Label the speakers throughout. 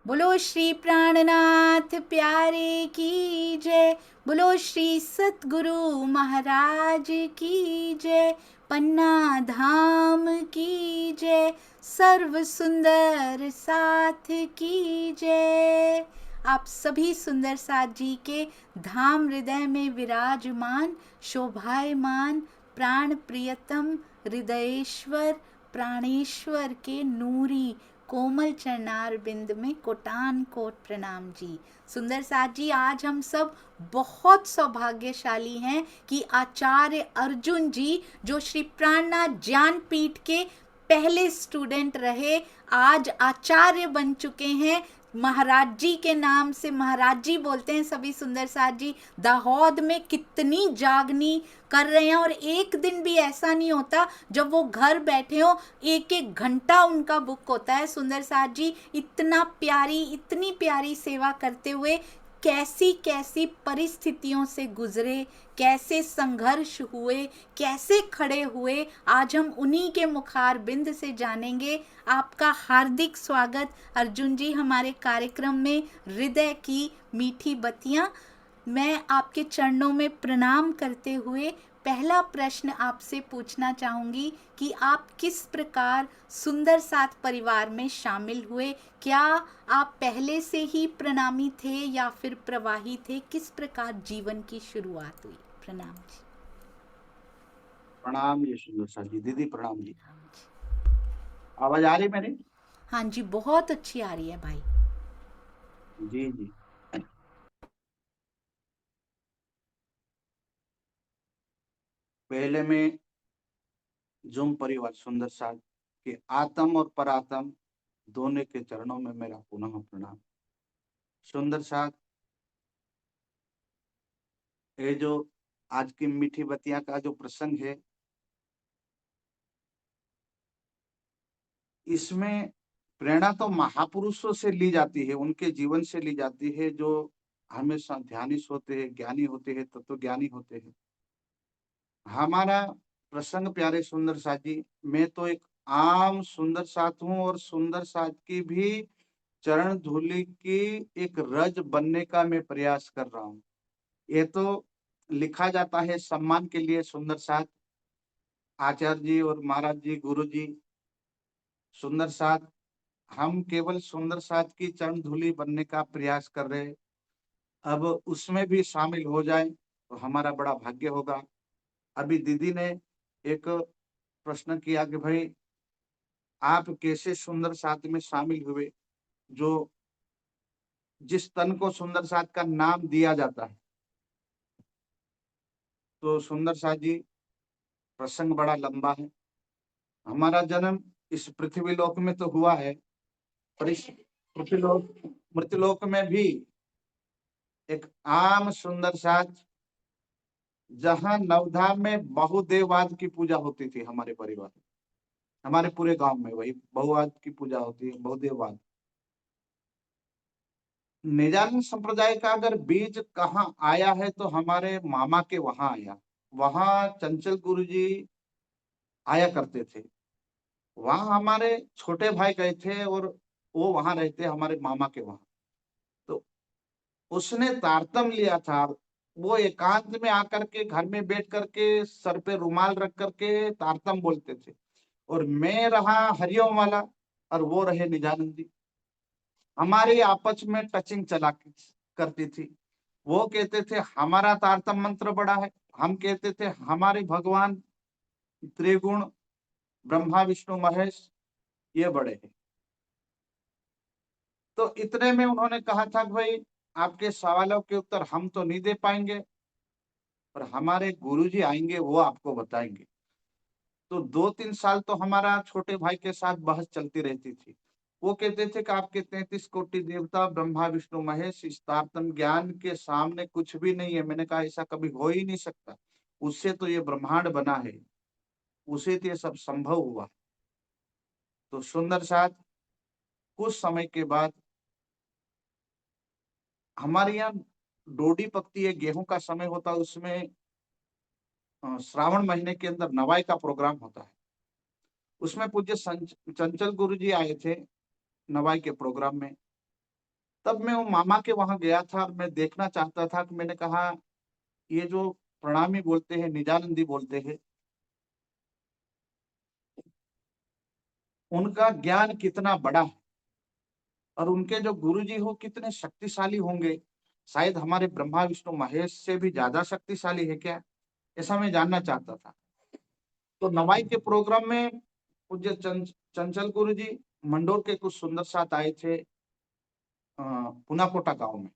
Speaker 1: बोलो श्री प्राणनाथ प्यारे की जय। बोलो श्री सतगुरु महाराज की जय। पन्ना धाम की जय। सर्व सुंदर साथ की जय। आप सभी सुंदर साथ जी के धाम हृदय में विराजमान शोभायमान प्राण प्रियतम हृदयेश्वर प्राणेश्वर के नूरी कोमल चरणार बिंद में कोटान कोट प्रणाम जी। सुंदर साथ जी, आज हम सब बहुत सौभाग्यशाली हैं कि आचार्य अर्जुन जी, जो श्री प्राणनाथ ज्ञानपीठ के पहले स्टूडेंट रहे, आज आचार्य बन चुके हैं। महाराज जी के नाम से महाराज जी बोलते हैं सभी सुंदर साथ जी। दाहोद में कितनी जागनी कर रहे हैं और एक दिन भी ऐसा नहीं होता जब वो घर बैठे हो, एक एक घंटा उनका बुक होता है। सुंदर साथ जी इतनी प्यारी सेवा करते हुए कैसी कैसी परिस्थितियों से गुजरे, कैसे संघर्ष हुए, कैसे खड़े हुए, आज हम उन्हीं के मुखार बिंद से जानेंगे। आपका हार्दिक स्वागत अर्जुन जी हमारे कार्यक्रम में। हृदय की मीठी बत्तियां, मैं आपके चरणों में प्रणाम करते हुए पहला प्रश्न आपसे पूछना चाहूंगी कि आप किस प्रकार सुंदर साथ परिवार में शामिल हुए। क्या आप पहले से ही प्रणामी थे या फिर प्रवाही थे? किस प्रकार जीवन की शुरुआत हुई? प्रणाम जी।
Speaker 2: प्रणाम जी सुंदर जी। दीदी प्रणाम जी। आवाज आ रही मेरी?
Speaker 1: हाँ जी, बहुत अच्छी आ रही है भाई।
Speaker 2: जी जी। पहले में जुम परिवार सुंदर साथ के आत्म और परात्म दोनों के चरणों में मेरा पुनः प्रणाम। सुंदर साथ, ये जो आज की मीठी बतिया का जो प्रसंग है, इसमें प्रेरणा तो महापुरुषों से ली जाती है, उनके जीवन से ली जाती है, जो हमेशा ध्यानिश होते हैं, ज्ञानी होते हैं, तत्व ज्ञानी होते हैं। हमारा प्रसंग प्यारे सुंदर साथ जी, मैं तो एक आम सुंदर साथ हूँ और सुंदर साथ की भी चरण धूलि की एक रज बनने का मैं प्रयास कर रहा हूँ। ये तो लिखा जाता है सम्मान के लिए सुंदर साथ, आचार्य जी और महाराज जी, गुरु जी। सुंदर साथ, हम केवल सुंदर साथ की चरण धूलि बनने का प्रयास कर रहे हैं। अब उसमें भी शामिल हो जाए तो हमारा बड़ा भाग्य होगा। अभी दीदी ने एक प्रश्न किया कि भाई आप कैसे सुंदर साथ में शामिल हुए, जो जिस तन को सुंदर साथ का नाम दिया जाता है। तो सुंदर साथ जी, प्रसंग बड़ा लंबा है। हमारा जन्म इस पृथ्वी लोक में तो हुआ है, पर इस पृथ्वीलोक मृत्युलोक में भी एक आम सुंदर साथ, जहां नवधाम में बहुदेववाद की पूजा होती थी। हमारे परिवार में, हमारे पूरे गांव में वही बहुवाद की पूजा होती है, बहुदेववाद। निजानंद संप्रदाय का अगर बीज कहाँ आया है तो हमारे मामा के वहां आया। वहां चंचल गुरु जी आया करते थे। वहां हमारे छोटे भाई गए थे और वो वहां रहते हमारे मामा के वहां। तो उसने तारतम लिया था। वो एकांत में आकर के घर में बैठ करके सर पे रुमाल रख करके तारतम बोलते थे, और मैं रहा हरिओम वाला और वो रहे निजानंद जी। हमारी आपस में टचिंग चला करती थी। वो कहते थे हमारा तारतम मंत्र बड़ा है, हम कहते थे हमारे भगवान त्रिगुण ब्रह्मा विष्णु महेश ये बड़े हैं। तो इतने में उन्होंने कहा था कि भाई आपके सवालों के उत्तर हम तो नहीं दे पाएंगे, पर हमारे गुरुजी आएंगे वो आपको बताएंगे। तो 2-3 साल तो हमारा छोटे भाई के साथ बहस चलती रहती थी। वो कहते थे कि आपके 33 कोटि देवता ब्रह्मा विष्णु महेश इस तारतम ज्ञान के सामने कुछ भी नहीं है। मैंने कहा ऐसा कभी हो ही नहीं सकता, उससे तो ये ब्रह्मांड बना है, उसे तो ये सब संभव हुआ। तो सुंदर साथ, कुछ समय के बाद हमारे यहाँ डोडी पकती है, गेहूं का समय होता है, उसमें श्रावण महीने के अंदर नवाई का प्रोग्राम होता है। उसमें पूज्य चंचल गुरु जी आए थे नवाई के प्रोग्राम में। तब मैं वो मामा के वहां गया था और मैं देखना चाहता था कि मैंने कहा ये जो प्रणामी बोलते हैं, निजानंदी बोलते हैं, उनका ज्ञान कितना बड़ा है और उनके जो गुरुजी हो कितने शक्तिशाली होंगे। शायद हमारे ब्रह्मा विष्णु महेश से भी ज्यादा शक्तिशाली है क्या, ऐसा मैं जानना चाहता था। तो नवाई के प्रोग्राम में पूज्य चंचल गुरु जी मंडोर के कुछ सुंदर साथ आए थे पुनाकोटा गांव में,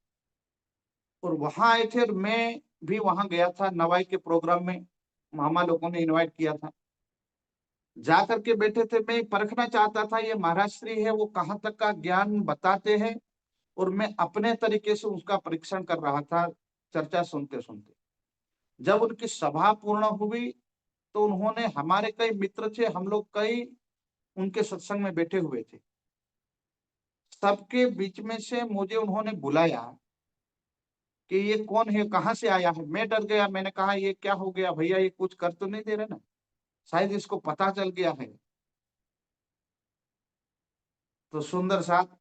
Speaker 2: और वहां आए थे और मैं भी वहां गया था नवाई के प्रोग्राम में। मामा लोगों ने इनवाइट किया था, जा करके बैठे थे। मैं परखना चाहता था ये महाराज श्री है वो कहाँ तक का ज्ञान बताते हैं, और मैं अपने तरीके से उसका परीक्षण कर रहा था चर्चा सुनते सुनते। जब उनकी सभा पूर्ण हुई तो उन्होंने, हमारे कई मित्र थे, हम लोग कई उनके सत्संग में बैठे हुए थे, सबके बीच में से मुझे उन्होंने बुलाया कि ये कौन है, कहाँ से आया है। मैं डर गया, मैंने कहा ये क्या हो गया भैया, ये कुछ कर तो नहीं दे रहे ना, शायद इसको पता चल गया है। तो सुंदर साथ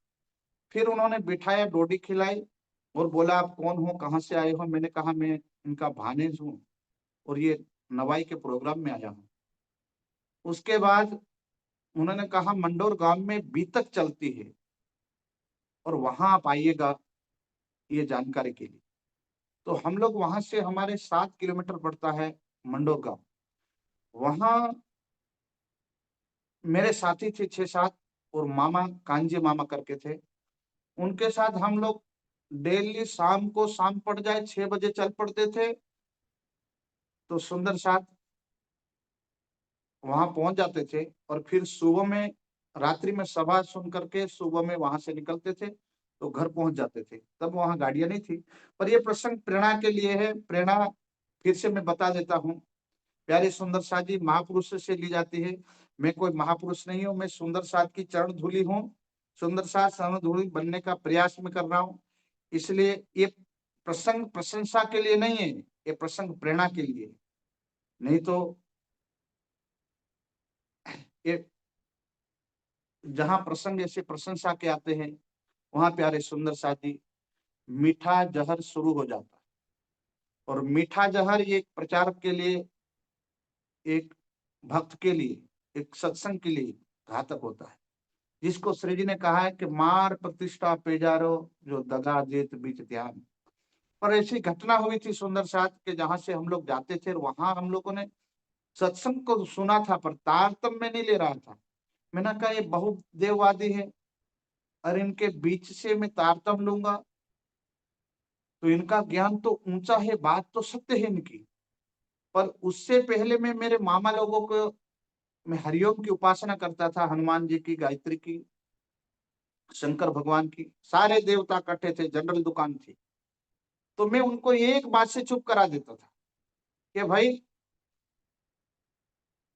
Speaker 2: फिर उन्होंने बिठाया, डोडी खिलाई और बोला आप कौन हो, कहाँ से आए हो। मैंने कहा मैं इनका भानेज हूँ और ये नवाई के प्रोग्राम में आया हूँ। उसके बाद उन्होंने कहा मंडोर गांव में बीतक चलती है और वहां आप आइएगा ये जानकारी के लिए। तो हम लोग वहां से, हमारे 7 किलोमीटर पड़ता है मंडोर गांव, वहां मेरे साथी थे 6-7, और मामा कांजी मामा करके थे, उनके साथ हम लोग डेली शाम को, शाम पड़ जाए 6 बजे चल पड़ते थे। तो सुंदर साथ वहां पहुंच जाते थे और फिर सुबह में, रात्रि में सभा सुन करके सुबह में वहां से निकलते थे तो घर पहुंच जाते थे। तब वहां गाड़ियां नहीं थी। पर ये प्रसंग प्रेरणा के लिए है, प्रेरणा फिर से मैं बता देता हूँ। प्यारे सुंदर साथ जी महापुरुष से ली जाती है। मैं कोई महापुरुष नहीं हूँ, मैं सुंदर साथ की चरण धूलि हूँ। सुंदर साथ चरण धूलि बनने का प्रयास में कर रहा हूँ। इसलिए ये प्रसंग प्रशंसा के लिए नहीं है, ये प्रसंग प्रेरणा के लिए। नहीं तो ये जहां प्रसंग ऐसे प्रशंसा के आते हैं, वहां प्यारे सुंदर साथ जी मीठा जहर शुरू हो जाता है। और मीठा जहर ये एक प्रचारक के लिए, एक भक्त के लिए, एक सत्संग के लिए घातक होता है। जिसको श्री जी ने कहा है कि मार प्रतिष्ठा पेजारो जो दगा जेत बीच ध्यान। पर ऐसी घटना हुई थी सुंदर साथ के, जहां से हम लोग जाते थे, और वहां हम लोगों ने सत्संग को सुना था पर तारतम्य में नहीं ले रहा था। मैंने कहा ये बहुत देववादी है और इनके बीच से मैं तारतम्य लूंगा तो इनका ज्ञान तो ऊंचा है, बात तो सत्य है इनकी। पर उससे पहले मैं मेरे मामा लोगों को, मैं हरिओम की उपासना करता था, हनुमान जी की, गायत्री की, शंकर भगवान की, सारे देवता इकट्ठे थे, जनरल दुकान थी। तो मैं उनको एक बात से चुप करा देता था कि भाई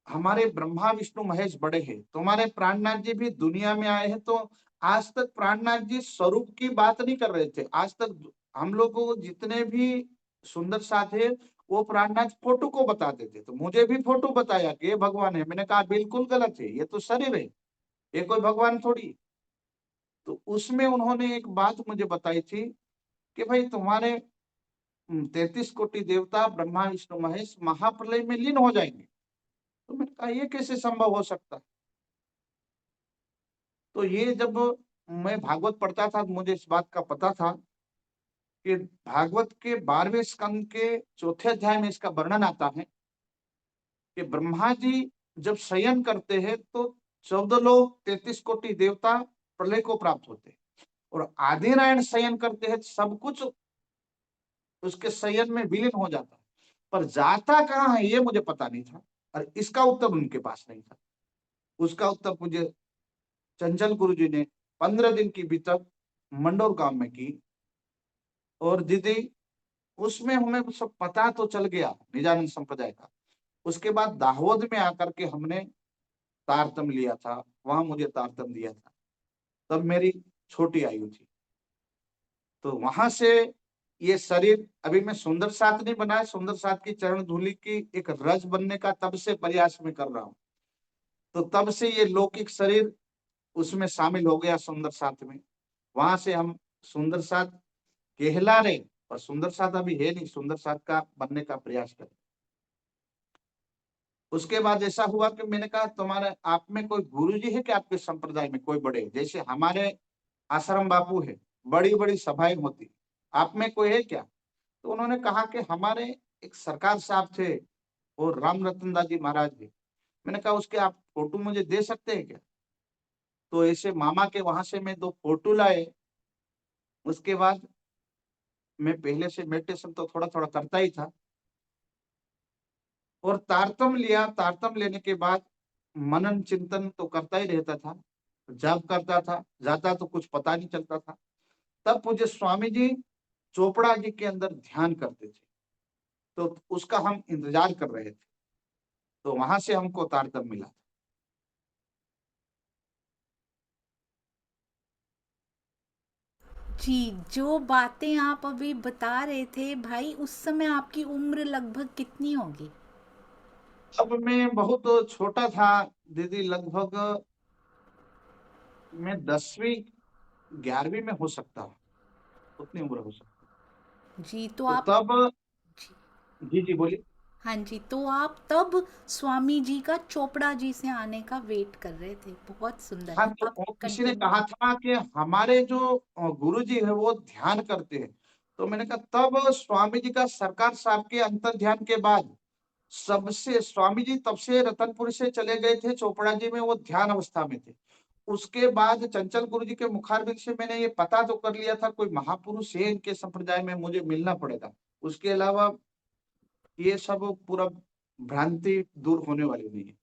Speaker 2: हमारे ब्रह्मा विष्णु महेश बड़े हैं, तुम्हारे प्राणनाथ जी भी दुनिया में आए हैं। तो आज तक प्राणनाथ जी स्वरूप की बात नहीं कर रहे थे। आज तक हम लोग को जितने भी सुंदर साथ है वो प्राणनाथ फोटो को बताते थे। तो मुझे भी फोटो बताया कि ये भगवान है। मैंने कहा बिल्कुल गलत है, ये तो शरीर है, ये कोई भगवान थोड़ी। तो उसमें उन्होंने एक बात मुझे बताई थी कि भाई तुम्हारे 33 कोटि देवता ब्रह्मा विष्णु महेश महाप्रलय में लीन हो जाएंगे। तो मैंने कहा ये कैसे संभव हो सकता है। तो ये जब मैं भागवत पढ़ता था मुझे इस बात का पता था कि भागवत के 12वें स्कंद के 4थे अध्याय में इसका वर्णन आता है कि ब्रह्मा जी जब शयन करते हैं तो 14 लोग, 33 कोटि देवता प्रलय को प्राप्त होते हैं। और आदिनारायण शयन करते हैं, सब कुछ उसके शयन में विलीन हो जाता है। पर जाता कहाँ है ये मुझे पता नहीं था, और इसका उत्तर उनके पास नहीं था। उसका उत्तर मुझे चंचल गुरु जी ने 15 दिन की बीतक मंडोर गांव में की। और दीदी उसमें हमें सब पता तो चल गया निजानंद संप्रदाय का। उसके बाद दाहोद में आकर के हमने तारतम लिया था, वहां मुझे तारतम दिया था, तब मेरी छोटी आयु थी। तो वहां से ये शरीर, अभी मैं सुंदर साथ नहीं बना है, सुंदर साथ की चरण धूलि की एक रज बनने का तब से प्रयास में कर रहा हूँ। तो तब से ये लौकिक शरीर उसमें शामिल हो गया सुंदर साथ में। वहां से हम सुंदर साथ कहला रहे, पर सुंदर साथ अभी है नहीं, सुंदर साथ का बनने का प्रयास करें। उसके बाद ऐसा हुआ कि मैंने कहा तुम्हारे आप में कोई गुरुजी है कि आपके संप्रदाय में कोई बड़े, जैसे हमारे आश्रम बापू है, बड़ी बड़ी सभाएं होती, आप में कोई है क्या? तो उन्होंने कहा कि हमारे एक सरकार साहब थे और राम रतन दास जी महाराज जी। मैंने कहा उसके आप फोटो मुझे दे सकते हैं क्या? तो ऐसे मामा के वहां से मैं 2 फोटो लाए। उसके बाद मैं पहले से मेडिटेशन तो थोड़ा थोड़ा करता ही था और तारतम लिया। तारतम लेने के बाद मनन चिंतन तो करता ही रहता था, जाप करता था, जाता तो कुछ पता नहीं चलता था। तब पूज्य स्वामी जी चोपड़ा जी के अंदर ध्यान करते थे, तो उसका हम इंतजार कर रहे थे, तो वहां से हमको तारतम मिला।
Speaker 1: जी, जो बातें आप अभी बता रहे थे भाई, उस समय आपकी उम्र लगभग कितनी होगी?
Speaker 2: अब मैं बहुत छोटा था दीदी, लगभग मैं 10वीं 11वीं में हो सकता हूँ, उतनी उम्र हो सकती।
Speaker 1: जी, तो
Speaker 2: तो
Speaker 1: आप
Speaker 2: तब
Speaker 1: जी,
Speaker 2: जी जी बोलिए।
Speaker 1: हाँ जी, तो आप तब स्वामी जी का चोपड़ा जी से आने का वेट कर रहे थे। बहुत सुंदर।
Speaker 2: हाँ, तो
Speaker 1: आप
Speaker 2: किसी ने
Speaker 1: कंटिन्यू।
Speaker 2: कहा था कि हमारे जो गुरु जी है वो ध्यान करते हैं, तो मैंने कहा तब स्वामी जी का सरकार साहब के अंतर ध्यान के बाद सबसे स्वामी जी तब से रतनपुर से चले गए थे चोपड़ा जी में, वो ध्यान अवस्था में थे। उसके बाद चंचल गुरु जी के मुखारबिंद से मैंने ये पता तो कर लिया था कोई महापुरुष है इनके संप्रदाय में, मुझे मिलना पड़ेगा। उसके अलावा ये सब पूरा भ्रांति दूर होने वाली नहीं है।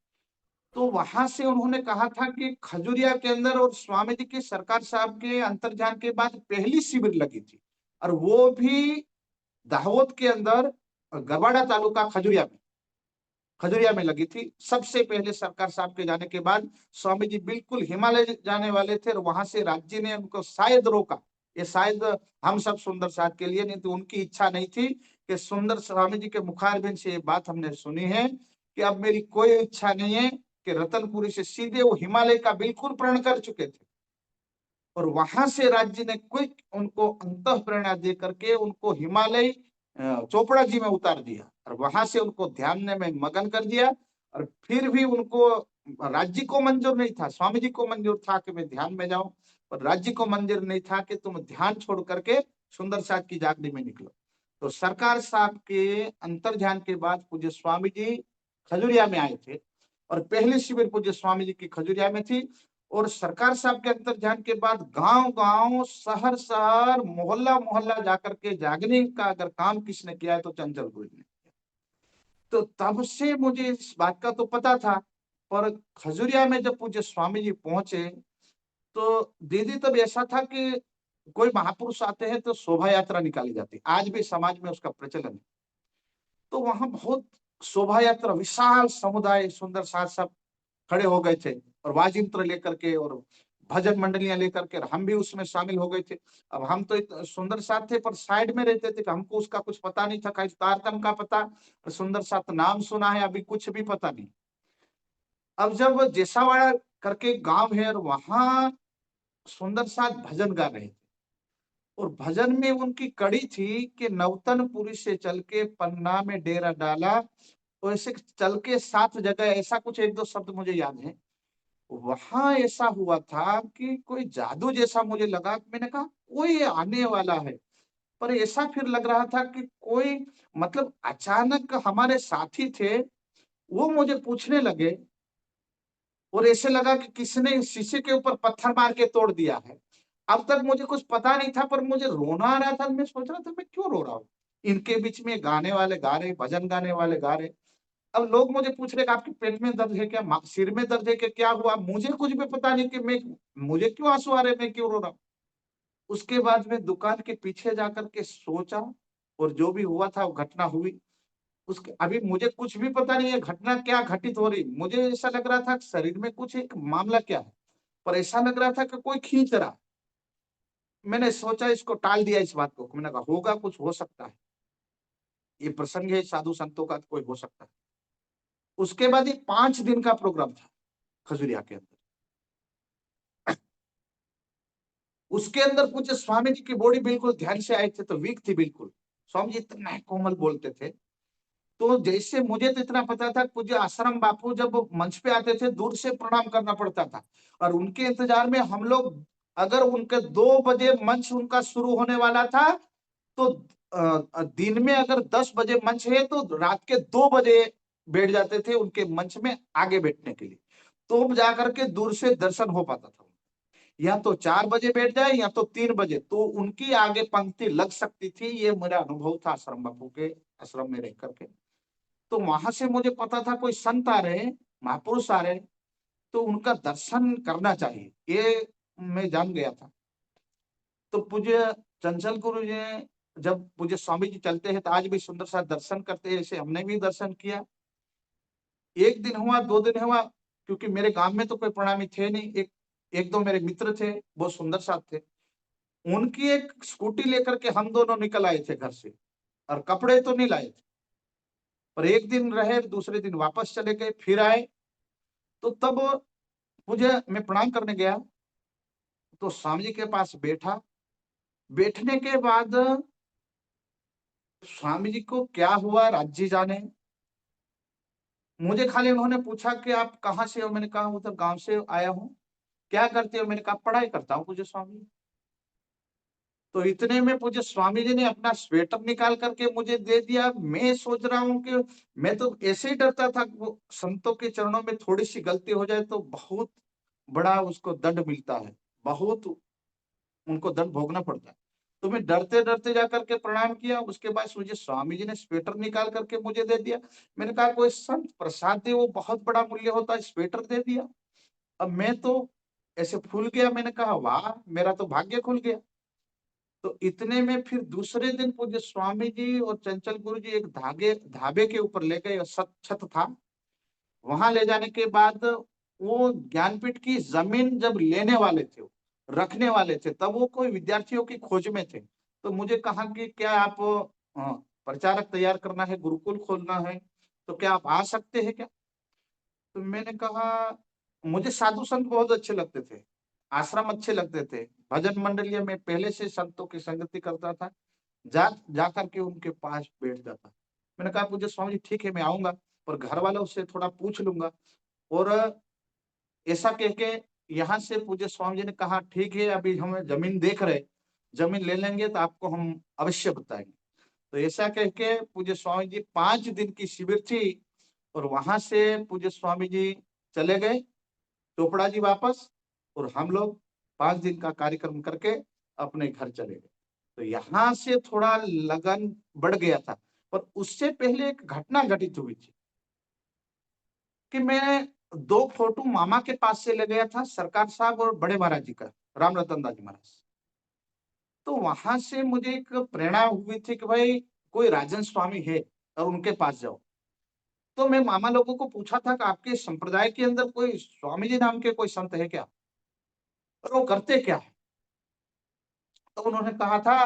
Speaker 2: तो वहां से उन्होंने कहा था कि खजुरिया के अंदर और स्वामी जी के सरकार साहब के अंतर्ध्यान के बाद पहली शिविर लगी थी, और वो भी दाहोद के अंदर गरवाड़ा तालुका खजुरिया में लगी थी। सबसे पहले सरकार साहब के जाने के बाद स्वामी जी बिल्कुल हिमालय जाने वाले थे और वहां से राज्य ने उनको शायद रोका। ये शायद हम सब सुंदर साहब के लिए नहीं, तो उनकी इच्छा नहीं थी कि सुंदर स्वामी जी के मुखारबिंद से ये बात हमने सुनी है कि अब मेरी कोई इच्छा नहीं है कि रतनपुरी से सीधे वो हिमालय का बिल्कुल प्रण कर चुके थे, और वहां से राज्य ने क्विक उनको अंतः प्रेरणा दे करके उनको हिमालय चोपड़ा जी में उतार दिया और वहां से उनको ध्यान में मगन कर दिया। और फिर भी उनको राज्य को मंजूर नहीं था, स्वामी जी को मंजूर था कि मैं ध्यान में जाऊं, पर राज्य को मंजूर नहीं था कि तुम ध्यान छोड़ करके सुंदर साथ की जागने में निकलो। तो सरकार साहब के अंतर ध्यान के बाद पूज्य स्वामी जी खजुरिया में आए थे, और पहली शिविर पूज्य स्वामी जी की खजुरिया में थी। और सरकार साहब के अंतर ध्यान के बाद गांव गांव शहर शहर मोहल्ला मोहल्ला जाकर के जागने का अगर काम किसने किया है तो चंचल गुरु ने। तो तब से मुझे इस बात का तो पता था, पर खजुरिया में जब पूज्य स्वामी जी पहुंचे तो दीदी तब ऐसा था कि कोई महापुरुष आते हैं तो शोभा यात्रा निकाली जाती, आज भी समाज में उसका प्रचलन है। तो वहां बहुत शोभा यात्रा, विशाल समुदाय सुंदर साथ सब खड़े हो गए थे और वाजिंत्र लेकर के और भजन मंडलियां लेकर के, हम भी उसमें शामिल हो गए थे। अब हम तो सुंदर साथ थे पर साइड में रहते थे कि हमको उसका कुछ पता नहीं था, कहीं तारतम का पता, और सुंदर साथ नाम सुना है, अभी कुछ भी पता नहीं। अब जब जेसावाड़ा करके गांव है और वहां सुंदर साथ भजन गा रहे थे, और भजन में उनकी कड़ी थी कि नवतनपुरी से चल के पन्ना में डेरा डाला, तो ऐसे चल के 7 जगह, ऐसा कुछ 1-2 शब्द मुझे याद है। वहां ऐसा हुआ था कि कोई जादू जैसा मुझे लगा, मैंने कहा कोई आने वाला है, पर ऐसा फिर लग रहा था कि कोई, मतलब अचानक हमारे साथी थे वो मुझे पूछने लगे, और ऐसे लगा कि किसने शीशे के ऊपर पत्थर मार के तोड़ दिया है। अब तक मुझे कुछ पता नहीं था, पर मुझे रोना आ रहा था। मैं सोच रहा था मैं क्यों रो रहा हूँ, इनके बीच में गाने वाले गा रहे, भजन गाने वाले गा रहे। अब लोग मुझे पूछ रहे कि आपके पेट में दर्द है क्या, सिर में दर्द है क्या, क्या हुआ, मुझे कुछ भी पता नहीं कि मैं, मुझे क्यों आंसू आ रहे हैं, मैं क्यों रो रहा हूँ। उसके बाद मैं दुकान के पीछे जाकर के सोचा, और जो भी हुआ था वो घटना हुई। उसके अभी मुझे कुछ भी पता नहीं है घटना क्या घटित हो रही, मुझे ऐसा लग रहा था शरीर में कुछ एक मामला क्या है, पर ऐसा लग रहा था कि कोई खींच रहा। मैंने सोचा, इसको टाल दिया इस बात को, मैंने कहा होगा कुछ, हो सकता है ये प्रसंग है साधु संतों का, तो कोई हो सकता है। उसके बाद ये 5 दिन का प्रोग्राम था खजुरिया के अंदर। उसके अंदर पूज्य स्वामी जी की बॉडी बिल्कुल ध्यान से आए थे तो वीक थी बिल्कुल। स्वामी जी इतना कोमल बोलते थे। तो जैसे मुझे तो इतना पता था, पूज्य आश्रम बापू जब मंच पे आते थे दूर से प्रणाम करना पड़ता था, और उनके इंतजार में हम लोग, अगर उनके 2 बजे मंच उनका शुरू होने वाला था, तो दिन में अगर 10 बजे मंच है तो रात के 2 बजे बैठ जाते थे उनके मंच में आगे बैठने के लिए। तो जाकर के दूर से दर्शन हो पाता था। या तो 4 बजे बैठ जाए या तो 3 बजे, तो उनकी आगे पंक्ति लग सकती थी। ये मेरा अनुभव था आश्रम बापू के आश्रम में रह करके। तो वहां से मुझे पता था कोई संत आ रहे हैं, महापुरुष आ रहे हैं, तो उनका दर्शन करना चाहिए, ये मैं जान गया था। तो पूज्य चंचल गुरु जी ने, जब पूज्य स्वामी जी चलते हैं तो आज भी सुंदर सा दर्शन करते हैं, ऐसे हमने भी दर्शन किया। एक दिन हुआ, 2 दिन हुआ, क्योंकि मेरे गांव में तो कोई प्रणामी थे नहीं। एक एक दो मेरे मित्र थे, बहुत सुंदर साथ थे। उनकी एक स्कूटी लेकर के हम दोनों निकल आए थे घर से, और कपड़े तो नहीं लाए थे। पर एक दिन रहे, दूसरे दिन वापस चले गए, फिर आए। तो तब मुझे, मैं प्रणाम करने गया, तो स्वामी जी के पास बैठा। बैठने के बाद स्वामी जी को क्या हुआ राज्य जाने, मुझे खाली उन्होंने पूछा कि आप कहाँ से हो। मैंने कहा उधर गांव से आया हूँ। क्या करते हो? मैंने कहा पढ़ाई करता हूँ पूज्य स्वामी। तो इतने में पूज्य स्वामी जी ने अपना स्वेटर निकाल करके मुझे दे दिया। मैं सोच रहा हूँ कि मैं तो ऐसे ही डरता था कि वो संतों के चरणों में थोड़ी सी गलती हो जाए तो बहुत बड़ा उसको दंड मिलता है, बहुत उनको दंड भोगना पड़ता है। तो मैं डरते डरते जाकर के प्रणाम किया। उसके बाद मुझे स्वामी जी ने स्वेटर निकाल करके मुझे दे दिया। मैंने कहा कोई संत प्रसाद दे, वो बहुत बड़ा मूल्य होता है, स्वेटर दे दिया। अब मैं तो ऐसे फूल गया। मैंने कहा वाह, मेरा तो भाग्य खुल गया। तो इतने में फिर दूसरे दिन पूज्य स्वामी जी और चंचल गुरु जी एक ढाबे के ऊपर ले गए, छत था। वहां ले जाने के बाद वो ज्ञानपीठ की जमीन जब लेने वाले थे, रखने वाले थे, तब वो कोई विद्यार्थियों की खोज में थे। तो मुझे कहा कि क्या आप प्रचारक तैयार करना है, गुरुकुल खोलना है, तो क्या आप आ सकते हैं क्या? तो मैंने कहा, मुझे साधु संत बहुत अच्छे लगते थे, आश्रम अच्छे लगते थे, भजन मंडलियों में पहले से संतों की संगति करता था, जा करके उनके पास बैठ जाता। मैंने कहा पूज्य स्वामी जी ठीक है, मैं आऊंगा, पर घर वालों से थोड़ा पूछ लूंगा। और ऐसा कह के यहाँ से पूज्य स्वामी जी ने कहा ठीक है, अभी हम जमीन देख रहे, जमीन ले लेंगे तो आपको हम अवश्य बताएंगे। तो ऐसा कह के पूज्य स्वामी जी 5 दिन की शिविर थी, और वहां से पूज्य स्वामी जी चले गए चोपड़ा जी वापस, और हम लोग 5 दिन का कार्यक्रम करके अपने घर चले गए। तो यहाँ से थोड़ा लगन बढ़ गया था। पर उससे पहले एक घटना घटित हुई थी कि मैं 2 फोटो मामा के पास से ले गया था, सरकार साहब और बड़े महाराज जी का, राम रतन दास जी महाराज। तो वहां से मुझे एक प्रेरणा हुई थी कि भाई कोई राजन स्वामी है और उनके पास जाओ। तो मैं मामा लोगों को पूछा था कि आपके संप्रदाय के अंदर कोई स्वामी जी नाम के कोई संत है क्या, और वो करते क्या है? तो उन्होंने कहा था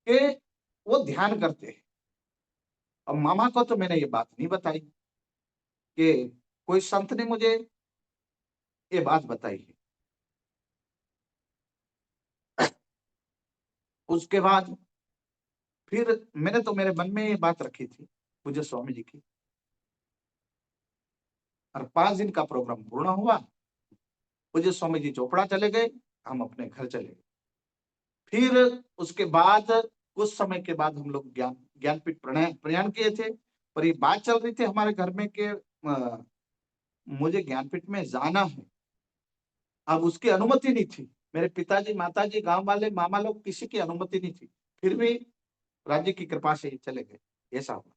Speaker 2: कि वो ध्यान करते हैं। अब मामा को तो मैंने ये बात नहीं बताई कि कोई संत ने मुझे ये बात बताई है। उसके बाद फिर मैंने तो मेरे मन में ये बात रखी थी पूज्य स्वामी जी की। और 5 दिन का प्रोग्राम पूर्ण हुआ, पूज्य स्वामी जी चोपड़ा चले गए, हम अपने घर चले गए। फिर उसके बाद कुछ समय के बाद हम लोग ज्ञानपीठ प्रयाण किए थे। पर ये बात चल रही थी हमारे घर में कि मुझे ज्ञानपीठ में जाना है। अब उसकी अनुमति नहीं थी, मेरे पिताजी, माताजी, गांव वाले, मामा लोग, किसी की अनुमति नहीं थी। फिर भी राज्य की कृपा से चले गए, ऐसा हुआ।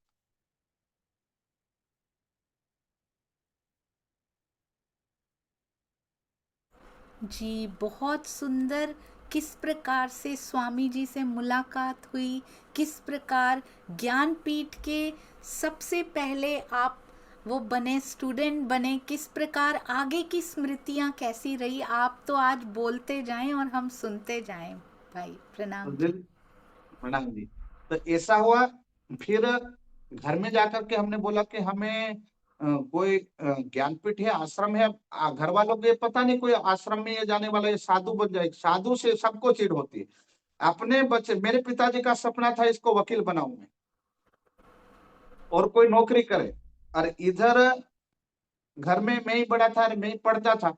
Speaker 1: जी, बहुत सुंदर। किस प्रकार से स्वामी जी से मुलाकात हुई, किस प्रकार ज्ञानपीठ के सबसे पहले आप वो बने, स्टूडेंट बने, किस प्रकार आगे की स्मृतियाँ कैसी रही। आप तो आज बोलते जाएं और हम सुनते जाएं। भाई
Speaker 2: तो
Speaker 1: प्रणाम जी।
Speaker 2: दिल, प्रणाम जी। तो ऐसा हुआ। फिर घर में जाकर के हमने बोला कि हमें कोई ज्ञानपीठ है, आश्रम है, घर वालों को ये पता नहीं कोई आश्रम में ये जाने वाला ये साधु बन जाए। साधु से सबको चिढ़ होती है। अपने बच्चे, मेरे पिताजी का सपना था इसको वकील बनाऊं मैं और कोई नौकरी करे, और इधर घर में मैं ही बड़ा था और मैं ही पढ़ता था।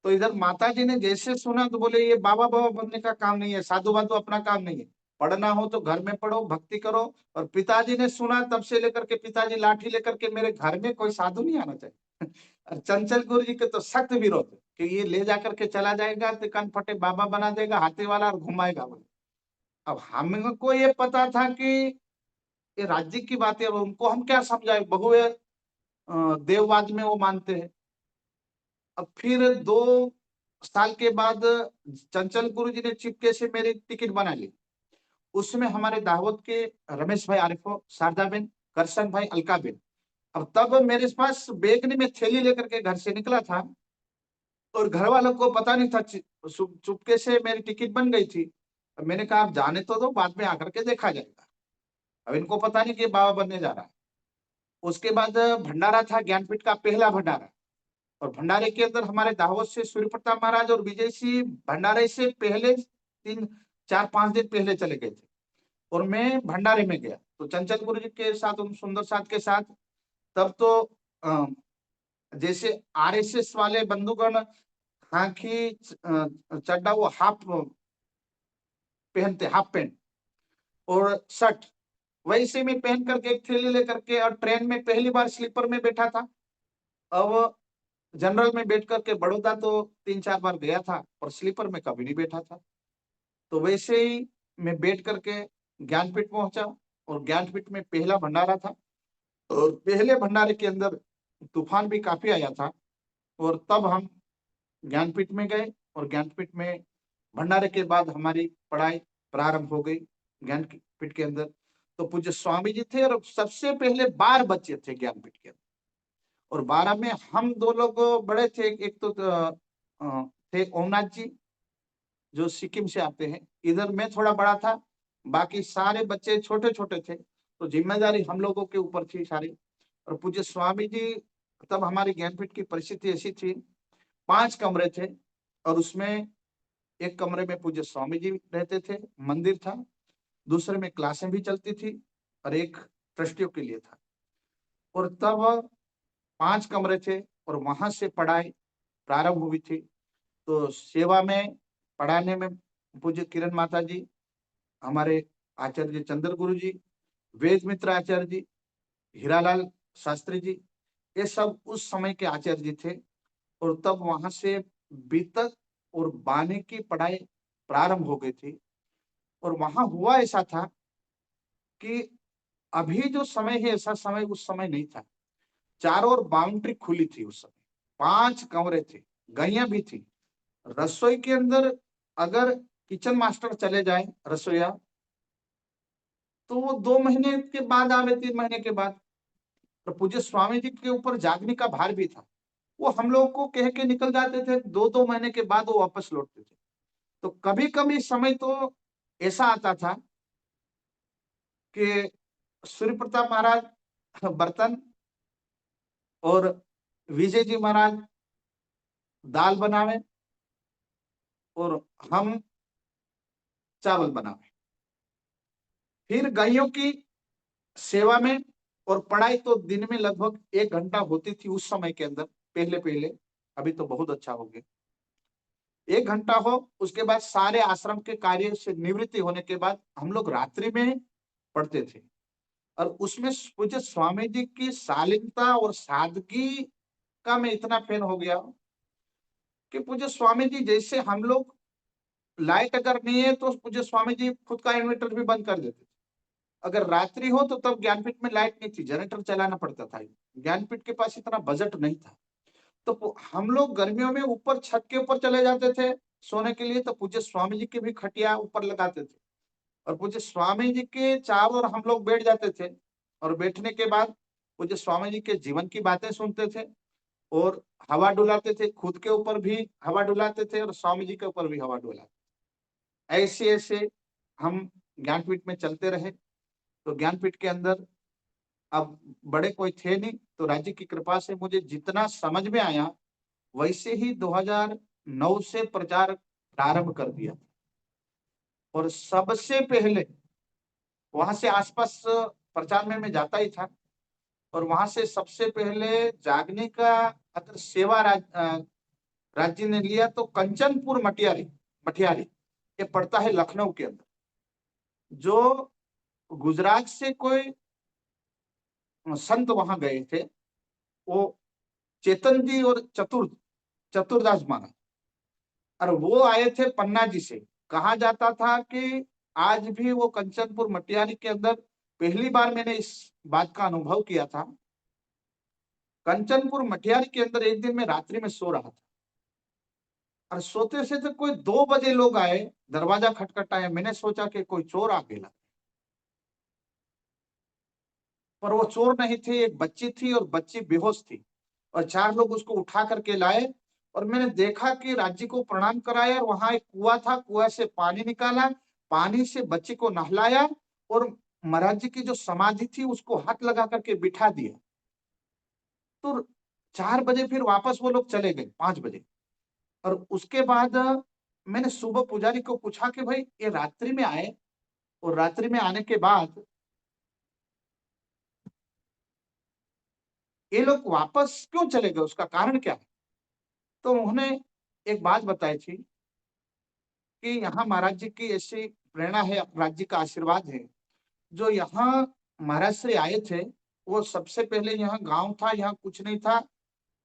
Speaker 2: तो इधर माता जी ने जैसे सुना तो बोले ये बाबा बाबा बनने का काम नहीं है, साधु वाधु अपना काम नहीं है, पढ़ना हो तो घर में पढ़ो, भक्ति करो। और पिताजी ने सुना, तब से लेकर के पिताजी लाठी लेकर के मेरे घर में कोई साधु नहीं आना चाहिए। और चंचल गुरु जी के तो सख्त विरोध कि ये ले जाकर के चला जाएगा तो कान फटे बाबा बना देगा हाथी वाला और घुमाएगा बोले। अब हमको ये पता था कि ये राज्य की बात है, उनको हम क्या समझाए, बहुए देववाद में वो मानते हैं। अब फिर 2 साल के बाद चंचल गुरु जी ने चिपके से मेरी टिकट बना ली। उसमें हमारे दाहोद के रमेश भाई आरिफो, शारदा बेन, करसन भाई, अलका बेन। अब तब मेरे पास बैग नहीं, मैं थैली लेकर के घर से निकला था और घर वालों को पता नहीं था। चुपके से मेरी टिकट बन गई थी। अब मैंने कहा आप जाने तो दो, बाद में आकर के देखा जाएगा। अब इनको पता नहीं कि बाबा बनने जा रहा है। उसके बाद भंडारा था, ज्ञानपीठ का पहला भंडारा। और भंडारे के अंदर हमारे दाहोद से सूर्य प्रताप महाराज और विजय सिंह भंडारे से पहले 3, 4, 5 दिन पहले चले गए थे और मैं भंडारे में गया। तो चंचल गुरु जी के साथ, उन सुंदर साथ के साथ, तब तो अ, जैसे आरएसएस वाले बंधुगण खाकी चड्डा, वो हाफ पहनते, हाफ पैंट और शर्ट, वैसे में पहन करके एक थैली लेकर के, और ट्रेन में पहली बार स्लीपर में बैठा था। अब जनरल में बैठ करके बड़ौदा तो 3, 4 बार गया था, और स्लीपर में कभी नहीं बैठा था। तो वैसे ही मैं बैठ करके ज्ञानपीठ पहुंचा, और ज्ञानपीठ में पहला भंडारा था। और पहले भंडारे के अंदर तूफान भी काफी आया था। और तब हम ज्ञानपीठ में गए, और ज्ञानपीठ में भंडारे के बाद हमारी पढ़ाई प्रारंभ हो गई ज्ञानपीठ के अंदर। तो पूज्य स्वामी जी थे, और सबसे पहले 12 बच्चे थे ज्ञानपीठ के अंदर। और 12 में हम 2 लोग बड़े थे। एक तो थे ओमनाथ जी, जो सिक्किम से आते हैं। इधर मैं थोड़ा बड़ा था, बाकी सारे बच्चे छोटे छोटे थे। तो जिम्मेदारी हम लोगों के ऊपर थी सारी। और पूज्य स्वामी जी, तब हमारी ज्ञानपीठ की परिस्थिति ऐसी थी, 5 कमरे थे, और उसमें एक कमरे में पूज्य स्वामी जी रहते थे, मंदिर था, दूसरे में क्लासें भी चलती थी, और एक ट्रस्टियों के लिए था। और तब 5 कमरे थे, और वहां से पढ़ाई प्रारंभ हुई थी। तो सेवा में, पढ़ाने में पूज्य किरण माता जी, हमारे आचार्य चंद्र गुरु जी, वेद मित्र आचार्य जी, हीरालाल शास्त्री जी, ये सब उस समय के आचार्य जी थे। और तब वहां से बीतक और बानी की पढ़ाई प्रारंभ हो गई थी। और वहां हुआ ऐसा था कि अभी जो समय है, ऐसा समय उस समय नहीं था। चारों ओर बाउंड्री खुली थी उस समय, 5 कमरे थे, गैया भी थी। रसोई के अंदर अगर किचन मास्टर चले जाए, रसोईया, तो वो 2 महीने के बाद आवे, 3 महीने के बाद। तो पूज्य स्वामी जी के ऊपर जागने का भार भी था। वो हम लोग को कह के निकल जाते थे, 2-2 महीने के बाद वो वापस लौटते थे। तो कभी कभी समय तो ऐसा आता था कि सूर्य प्रताप महाराज बर्तन, और विजय जी महाराज दाल बनावे, और हम चावल बनावे। फिर गायों की सेवा में और पढ़ाई तो दिन में लगभग 1 घंटा होती थी उस समय के अंदर, पहले पहले। अभी तो बहुत अच्छा हो गया। 1 घंटा हो, उसके बाद सारे आश्रम के कार्य से निवृत्ति होने के बाद हम लोग रात्रि में पढ़ते थे। और उसमें पूज्य स्वामी जी की शालीनता और सादगी का मैं इतना फैन हो गया कि पूज्य स्वामी जी जैसे, हम लोग लाइट अगर नहीं है तो पूज्य स्वामी जी खुद का इन्वर्टर भी बंद कर देते थे। अगर रात्रि हो तो तब ज्ञानपीठ में लाइट नहीं थी, जनरेटर चलाना पड़ता था। ज्ञानपीठ के पास इतना बजट नहीं था। तो हम लोग गर्मियों में ऊपर छत के ऊपर चले जाते थे सोने के लिए। तो पूज्य स्वामी जी की भी खटिया ऊपर लगाते थे, और पूज्य स्वामी जी के चारों ओर हम लोग बैठ जाते थे। और बैठने के बाद पूज्य स्वामी जी के जीवन की बातें सुनते थे, और हवा डुलाते थे, खुद के ऊपर भी हवा डुलाते थे, और स्वामी जी के ऊपर भी हवा डुलाते। ऐसे ऐसे हम ज्ञानपीठ में चलते रहे। तो ज्ञानपीठ के अंदर अब बड़े कोई थे नहीं, तो राज्य की कृपा से मुझे जितना समझ में आया वैसे ही 2009 से प्रचार प्रारंभ कर दिया। और सबसे पहले वहां से आसपास प्रचार में मैं जाता ही था, और वहां से सबसे पहले जागने का अगर सेवा राज्य ने लिया तो कंचनपुर मटियारी मठियारी, ये पड़ता है लखनऊ के अंदर। जो गुजरात से कोई संत वहां गए थे, वो चेतन जी और चतुरदास महाराज, और वो आए थे पन्ना जी से। कहा जाता था कि आज भी वो कंचनपुर मटियारी के अंदर, पहली बार मैंने इस बात का अनुभव किया था। कंचनपुर मटियारी के अंदर एक दिन मैं रात्रि में सो रहा था, और सोते से तो कोई 2 बजे लोग आए, दरवाजा खटखटाया। मैंने सोचा कि कोई चोर आ गया, पर वो चोर नहीं थे, एक बच्ची थी और बच्ची बेहोश थी, और 4 लोग उसको उठा करके लाए। और मैंने देखा कि राज्य को प्रणाम कराया, और वहां एक कुआं था, कुआं से पानी निकाला, पानी से बच्ची को नहलाया, और महाराज जी की जो समाधि थी उसको हाथ लगा करके बिठा दिया। तो 4 बजे फिर वापस वो लोग चले गए, 5 बजे। और उसके बाद मैंने सुबह पुजारी को पूछा कि भाई ये रात्रि में आए, और रात्रि में आने के बाद ये लोग वापस क्यों चले गए, उसका कारण क्या है? तो उन्होंने एक बात बताई थी कि यहाँ महाराज जी की ऐसी प्रेरणा है, राज्य का आशीर्वाद है। जो यहाँ महाराज श्री आए थे, वो सबसे पहले यहाँ गांव था, यहाँ कुछ नहीं था,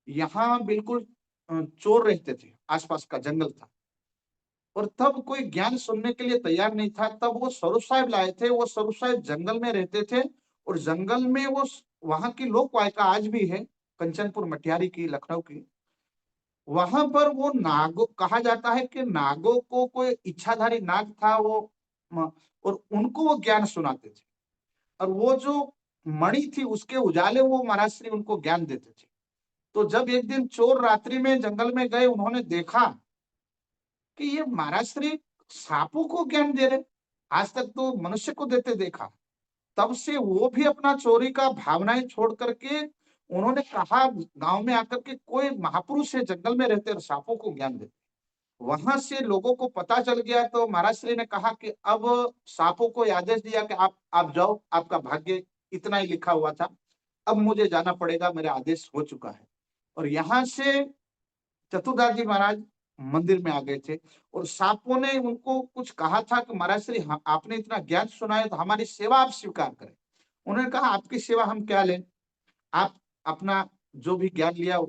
Speaker 2: यहाँ बिल्कुल चोर रहते थे, आसपास का जंगल था, और तब कोई ज्ञान सुनने के लिए तैयार नहीं था। तब वो स्वरूप साहिब लाए थे। वो स्वरूप साहिब जंगल में रहते थे, और जंगल में वो वहां की लोक वायका आज भी है, कंचनपुर मटियारी की, लखनऊ की। वहां पर वो नागो कहा जाता है कि नागों को कोई इच्छाधारी नाग था वो, और उनको वो ज्ञान सुनाते थे, और वो जो मणि थी उसके उजाले वो महाराज श्री उनको ज्ञान देते थे। तो जब एक दिन चोर रात्रि में जंगल में गए, उन्होंने देखा कि ये महाराज श्री सांपों को ज्ञान दे रहे, आज तक तो मनुष्य को देते देखा। तब से वो भी अपना चोरी का भावनाएं छोड़ करके उन्होंने कहा, गांव में आकर के कोई महापुरुष है जंगल में रहते और सांपों को ज्ञान देते। वहां से लोगों को पता चल गया, तो महाराज श्री ने कहा कि अब सांपों को आदेश दिया कि आप जाओ, आपका भाग्य इतना ही लिखा हुआ था, अब मुझे जाना पड़ेगा, मेरा आदेश हो चुका है। और यहाँ से चतुरदास जी महाराज मंदिर में आ गए थे, और सांपों ने उनको कुछ कहा था कि महाराज श्री, आपने इतना ज्ञान सुनाया तो हमारी सेवा आप स्वीकार करें। उन्होंने कहा, आपकी सेवा हम क्या लें, आप अपना जो भी ज्ञान लिया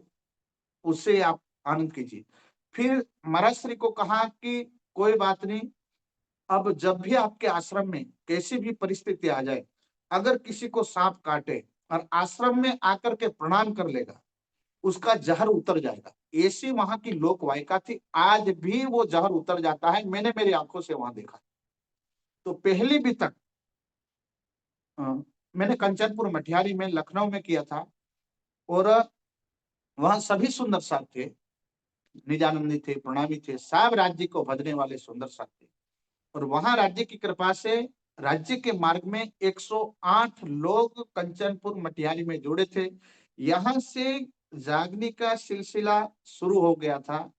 Speaker 2: उससे आप आनंद कीजिए। फिर महाराज श्री को कहा कि कोई बात नहीं, अब जब भी आपके आश्रम में कैसी भी परिस्थिति आ जाए, अगर किसी को सांप काटे और आश्रम में आकर के प्रणाम कर लेगा, उसका जहर उतर जाएगा। ऐसी वहां की लोक वायका थी, आज भी वो जहर उतर जाता है, मैंने मेरी आंखों से वहां देखा। तो पहली भी तक मैंने कंचनपुर मठियारी में, लखनऊ में किया था, और वहां सभी सुंदर साथ थे, निजानंदी थे, प्रणामी थे, सब राज्य को भजने वाले सुंदर साथ थे। और वहां राज्य की कृपा से राज्य के मार्ग में 108 लोग कंचनपुर मटियारी में जुड़े थे। यहाँ से जागने का सिलसिला शुरू हो गया था,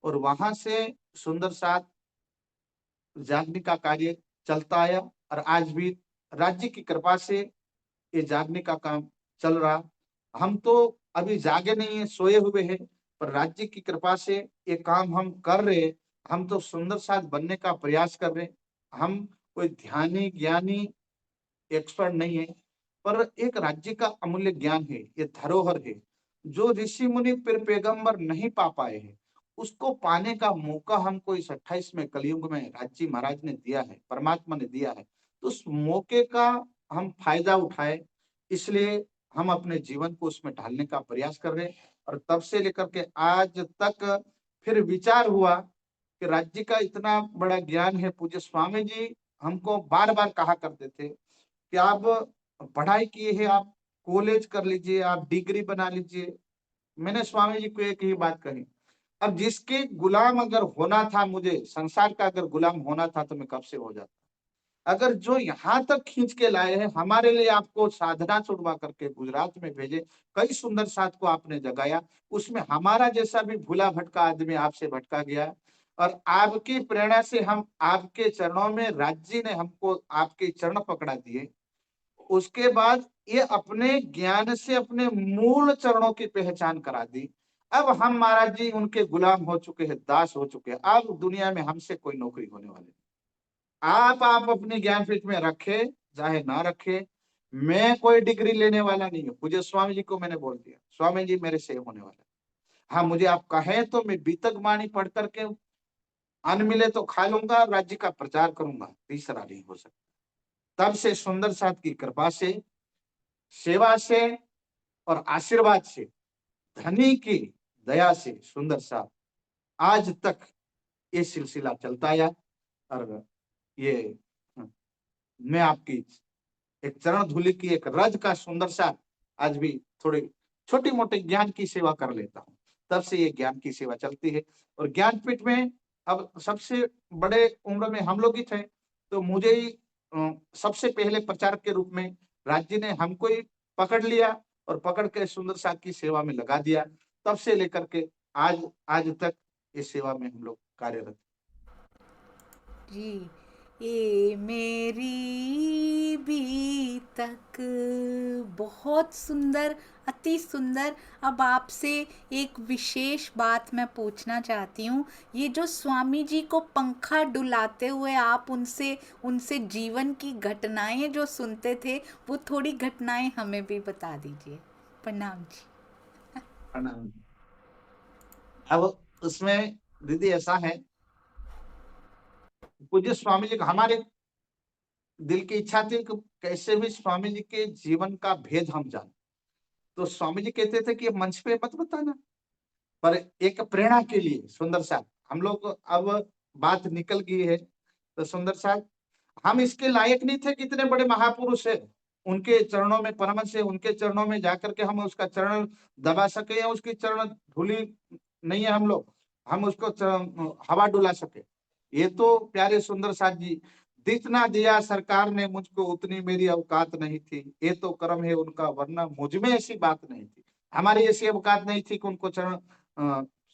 Speaker 2: और वहां से सुंदर साथ जागने का कार्य चलता आया, और आज भी राज्य की कृपा से ये जागने का काम चल रहा। हम तो अभी जागे नहीं है, सोए हुए हैं, पर राज्य की कृपा से ये काम हम कर रहे। हम तो सुंदर साथ बनने का प्रयास कर रहे। हम कोई ध्यानी ज्ञानी एक्सपर्ट नहीं है, पर एक राज्य का अमूल्य ज्ञान है, ये धरोहर है, जो ऋषि मुनि फिर पैगंबर नहीं पा पाए हैं, उसको पाने का मौका हमको इस 28वें कलयुग में राज्य महाराज ने दिया है, परमात्मा ने दिया है। तो उस मौके का हम फायदा उठाए, इसलिए हम अपने जीवन को उसमें ढालने का प्रयास कर रहे हैं। और तब से लेकर के आज तक फिर विचार हुआ कि राज्य का इतना बड़ा ज्ञान है। पूज्य स्वामी जी हमको बार बार कहा करते थे कि आप पढ़ाई किए हैं, आप कॉलेज कर लीजिए, आप डिग्री बना लीजिए। मैंने स्वामी जी को एक ही बात कही, अब जिसके गुलाम अगर होना था, मुझे संसार का अगर गुलाम होना था तो मैं कब से हो जाता। अगर जो यहाँ तक खींच के लाए हैं, हमारे लिए आपको साधना छुड़वा करके गुजरात में भेजे, कई सुंदर साथ को आपने जगाया, उसमें हमारा जैसा भी भूला भटका आदमी आपसे भटका गया, और आपकी प्रेरणा से हम आपके चरणों में, राज्य जी ने हमको आपके चरण पकड़ा दिए। उसके बाद ये अपने ज्ञान से अपने मूल चरणों की पहचान करा दी। अब हम महाराज जी उनके गुलाम हो चुके हैं, दास हो चुके हैं। अब दुनिया में हमसे कोई नौकरी होने वाली नहीं। आप अपने ज्ञानपीठ में रखे चाहे ना रखे, मैं कोई डिग्री लेने वाला नहीं हूँ। मुझे स्वामी जी को मैंने बोल दिया, स्वामी जी मेरे से होने वाला है। हाँ, मुझे आप कहे तो मैं बीतक बाणी पढ़ करके अन्न मिले तो खा लूंगा, राज्य का प्रचार करूंगा, तीसरा नहीं हो सकता। तब से सुंदर साथ की कृपा से, सेवा से और आशीर्वाद से, धनी की दया से सुंदर साथ आज तक ये सिलसिला चलता आया। और ये मैं आपकी एक चरण धूलि की एक रज का सुंदर सा आज भी थोड़ी छोटी मोटी ज्ञान की सेवा कर लेता हूँ। तब से ये ज्ञान की सेवा चलती है। और ज्ञानपीठ में अब सबसे बड़े उम्र में हम लोग ही थे, तो मुझे ही सबसे पहले प्रचारक के रूप में राज्य ने हमको ही पकड़ लिया और पकड़ के सुंदर साथ की सेवा में लगा दिया। तब से लेकर के आज आज तक इस सेवा में हम लोग कार्यरत।
Speaker 1: जी, ये मेरी भी तक, बहुत सुंदर, अति सुंदर। अब आपसे एक विशेष बात मैं पूछना चाहती हूँ। ये जो स्वामी जी को पंखा डुलाते हुए आप उनसे उनसे जीवन की घटनाएं जो सुनते थे, वो थोड़ी घटनाएं हमें भी बता दीजिए। प्रणाम जी।
Speaker 2: प्रणाम। अब उसमें दीदी ऐसा है, पूज्य स्वामी जी हमारे दिल की इच्छा थी कि कैसे भी स्वामी जी के जीवन का भेद हम जान। तो स्वामी जी कहते थे कि मंच पे मत बताना, पर एक प्रेरणा के लिए सुंदर साहब हम लोग अब बात निकल गई है। तो सुंदर साहब हम इसके लायक नहीं थे कि इतने बड़े महापुरुष है, उनके चरणों में परमहंस है, उनके चरणों में जाकर के हम उसका चरण दबा सके या उसकी चरण धूलि नहीं है हम लोग, हम उसको हवा डुला सके। ये तो प्यारे सुंदर साथ जी, जितना दिया सरकार ने मुझको उतनी मेरी औकात नहीं थी, ये तो कर्म है उनका, वरना मुझ में ऐसी बात नहीं थी, हमारी ऐसी औकात नहीं थी कि उनको चरण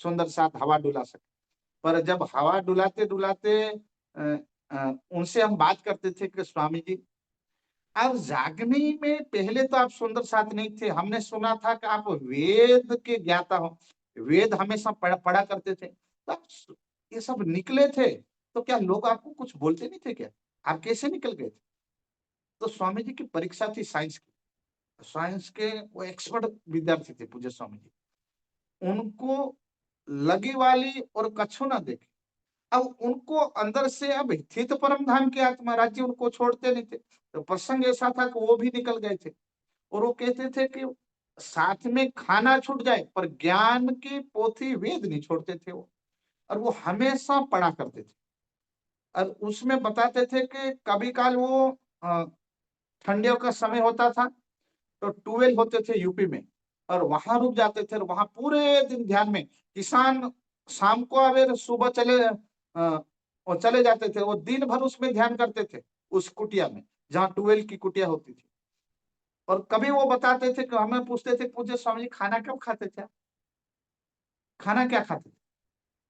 Speaker 2: सुंदर साथ हवा डुला सके। पर जब हवा डुलाते डुलाते उनसे हम बात करते थे कि स्वामी जी अब जागने में पहले तो आप सुंदर साथ नहीं थे, हमने सुना था कि आप वेद के ज्ञाता हो, वेद हमेशा पढ़ा करते थे, तो आप ये सब निकले थे, तो क्या लोग आपको कुछ बोलते नहीं थे क्या? आप कैसे निकल गए थे? तो स्वामी जी की परीक्षा थी साइंस की, साइंस के वो एक्सपर्ट विद्यार्थी थे पूज्य स्वामी जी, उनको लगी वाली और कछु ना देखे। अब उनको अंदर से अब थी तो परम धाम की आत्मा, राज्य उनको छोड़ते नहीं थे। तो प्रसंग ऐसा था कि वो भी निकल गए थे, और वो कहते थे कि साथ में खाना छूट जाए पर ज्ञान की पोथी वेद नहीं छोड़ते थे वो, और वो हमेशा पढ़ा करते थे। और उसमें बताते थे कि कभी काल वो ठंडियों का समय होता था, तो ट्वेल्व होते थे यूपी में, और वहां रुक जाते थे, और वहां पूरे दिन ध्यान में, किसान शाम को अवेर सुबह और चले जाते थे, वो दिन भर उसमें ध्यान करते थे उस कुटिया में जहाँ ट्वेल्व की कुटिया होती थी। और कभी वो बताते थे कि हमें पूछते थे, पूछे स्वामी जी खाना कब खाते थे, खाना क्या खाते थे?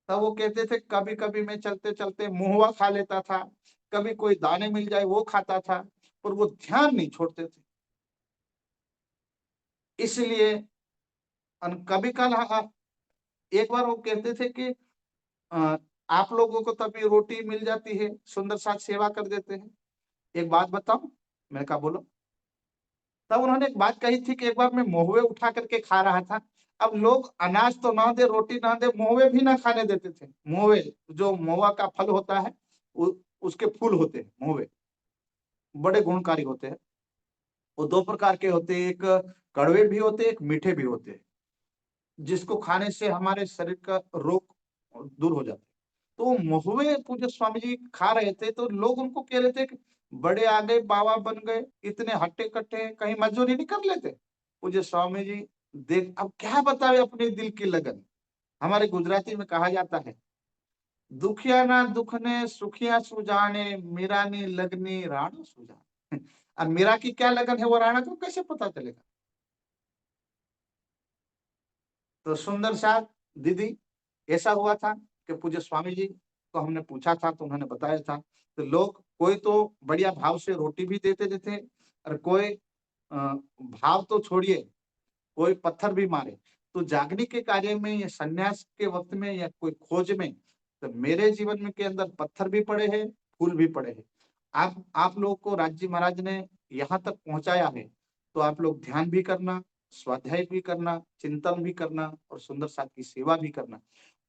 Speaker 2: तब वो कहते थे कभी कभी मैं चलते चलते मुहवा खा लेता था, कभी कोई दाने मिल जाए वो खाता था, पर वो ध्यान नहीं छोड़ते थे। इसलिए कभी कल एक बार वो कहते थे कि अ, आप लोगों को तभी रोटी मिल जाती है, सुंदर साथ सेवा कर देते हैं, एक बात बताऊं? मैंने कहा बोलो। तब उन्होंने एक बात कही थी कि एक बार मैं महुए उठा करके खा रहा था, अब लोग अनाज तो ना दे, रोटी ना दे, महुए भी ना खाने देते थे। महुए, जो महुआ का फल होता है, उसके फूल होते हैं महुए, बड़े गुणकारी होते हैं। वो दो प्रकार के होते हैं, एक कड़वे भी होते हैं, एक मीठे भी होते हैं, जिसको खाने से हमारे शरीर का रोग दूर हो जाता है। तो महुए पूज्य स्वामी जी खा रहे थे, तो लोग उनको कह रहे थे कि बड़े आ गए, बाबा बन गए, इतने हट्टे कट्टे, कहीं मजदूरी नहीं कर लेते? पूज्य स्वामी जी देख अब क्या बतावे अपने दिल की लगन। हमारे गुजराती में कहा जाता है, दुखिया ना दुखने सुखिया सुजाने, मीरा नी लगनी राणा सुजाने। अब मीरा की क्या लगन है वो राणा को कैसे पता चलेगा? तो सुंदर साथ दीदी ऐसा हुआ था कि पूज्य स्वामी जी को हमने पूछा था तो उन्होंने बताया था। तो लोग कोई तो बढ़िया भाव से रोटी भी देते थे और कोई भाव तो छोड़िए, कोई पत्थर भी मारे। तो जागने के कार्य में या संन्यास के वक्त में या कोई खोज में, तो मेरे जीवन में के अंदर पत्थर भी पड़े हैं, फूल भी पड़े हैं। आप लोगों को राज जी महाराज ने यहाँ तक पहुंचाया है, तो आप लोग ध्यान भी करना, स्वाध्याय भी करना, चिंतन भी करना और सुंदर साथ की सेवा भी करना।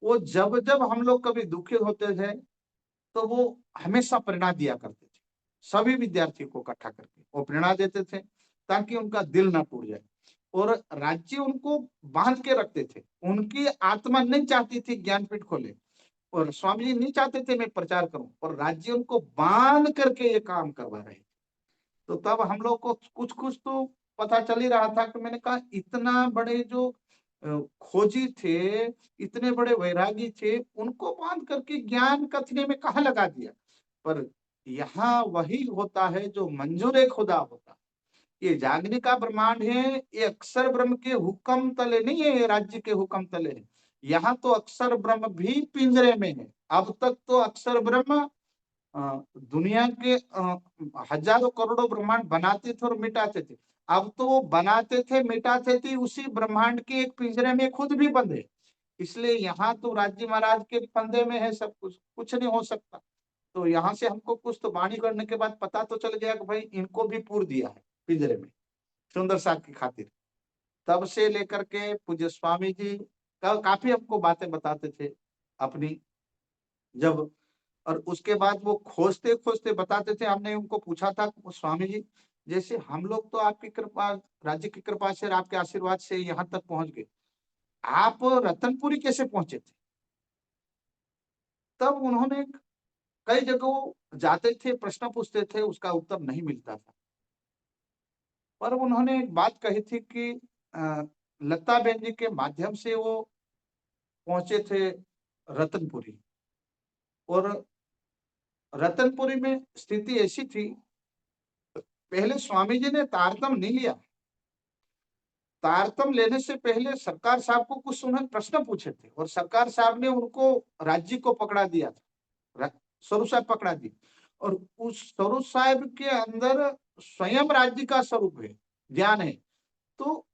Speaker 2: वो जब जब हम लोग कभी दुखी होते थे, तो वो हमेशा प्रेरणा दिया करते थे। सभी विद्यार्थियों को इकट्ठा करके वो प्रेरणा देते थे ताकि उनका दिल ना टूट जाए। और राज्य उनको बांध के रखते थे। उनकी आत्मा नहीं चाहती थी ज्ञानपीठ खोले और स्वामी जी नहीं चाहते थे मैं प्रचार करूं, और राज्य उनको बांध करके ये काम करवा रहे थे। तो तब हम लोग को कुछ कुछ तो पता चल ही रहा था कि मैंने कहा इतना बड़े जो खोजी थे, इतने बड़े वैरागी थे, उनको बांध करके ज्ञान कथने में कहाँ लगा दिया। पर यहाँ वही होता है जो मंजूर खुदा होता है। ये जागने का ब्रह्मांड है, ये अक्षर ब्रह्म के हुक्म तले नहीं है, ये राज्य के हुक्म तले है। यहाँ तो अक्षर ब्रह्म भी पिंजरे में है। अब तक तो अक्षर ब्रह्म दुनिया के हजारों करोड़ों ब्रह्मांड बनाते थे और मिटाते थे। अब तो वो बनाते थे मिटाते थे उसी ब्रह्मांड के एक पिंजरे में खुद भी बंद है। इसलिए यहाँ तो राज्य महाराज के फंदे में है सब कुछ, कुछ नहीं हो सकता। तो यहाँ से हमको कुछ तो वाणी करने के बाद पता तो चल गया कि भाई इनको भी पूर दिया है पिंजरे में सुंदर साथ की खातिर। तब से लेकर के पूज्य स्वामी जी काफी हमको बातें बताते थे अपनी। जब और उसके बाद वो खोजते खोजते बताते थे। हमने उनको पूछा था स्वामी जी, जैसे हम लोग तो आपकी कृपा, राज्य की कृपा से और आपके आशीर्वाद से यहाँ तक पहुंच गए, आप रतनपुरी कैसे पहुंचे थे? तब उन्होंने कई जगहों जाते थे, प्रश्न पूछते थे, उसका उत्तर नहीं मिलता था। पर उन्होंने एक बात कही थी कि लता बेन जी के माध्यम से वो पहुंचे थे रतनपुरी। और रतनपुरी में स्थिति ऐसी थी, पहले स्वामी जी ने तारतम नहीं लिया। तारतम लेने से पहले सरकार साहब को कुछ उन्होंने प्रश्न पूछे थे और सरकार साहब ने उनको राज्य को पकड़ा दिया था, स्वरूप साहब पकड़ा दी। और उस स्वरूप साहब के अंदर स्वयं राज्य का स्वरूप है, ज्ञान है। तो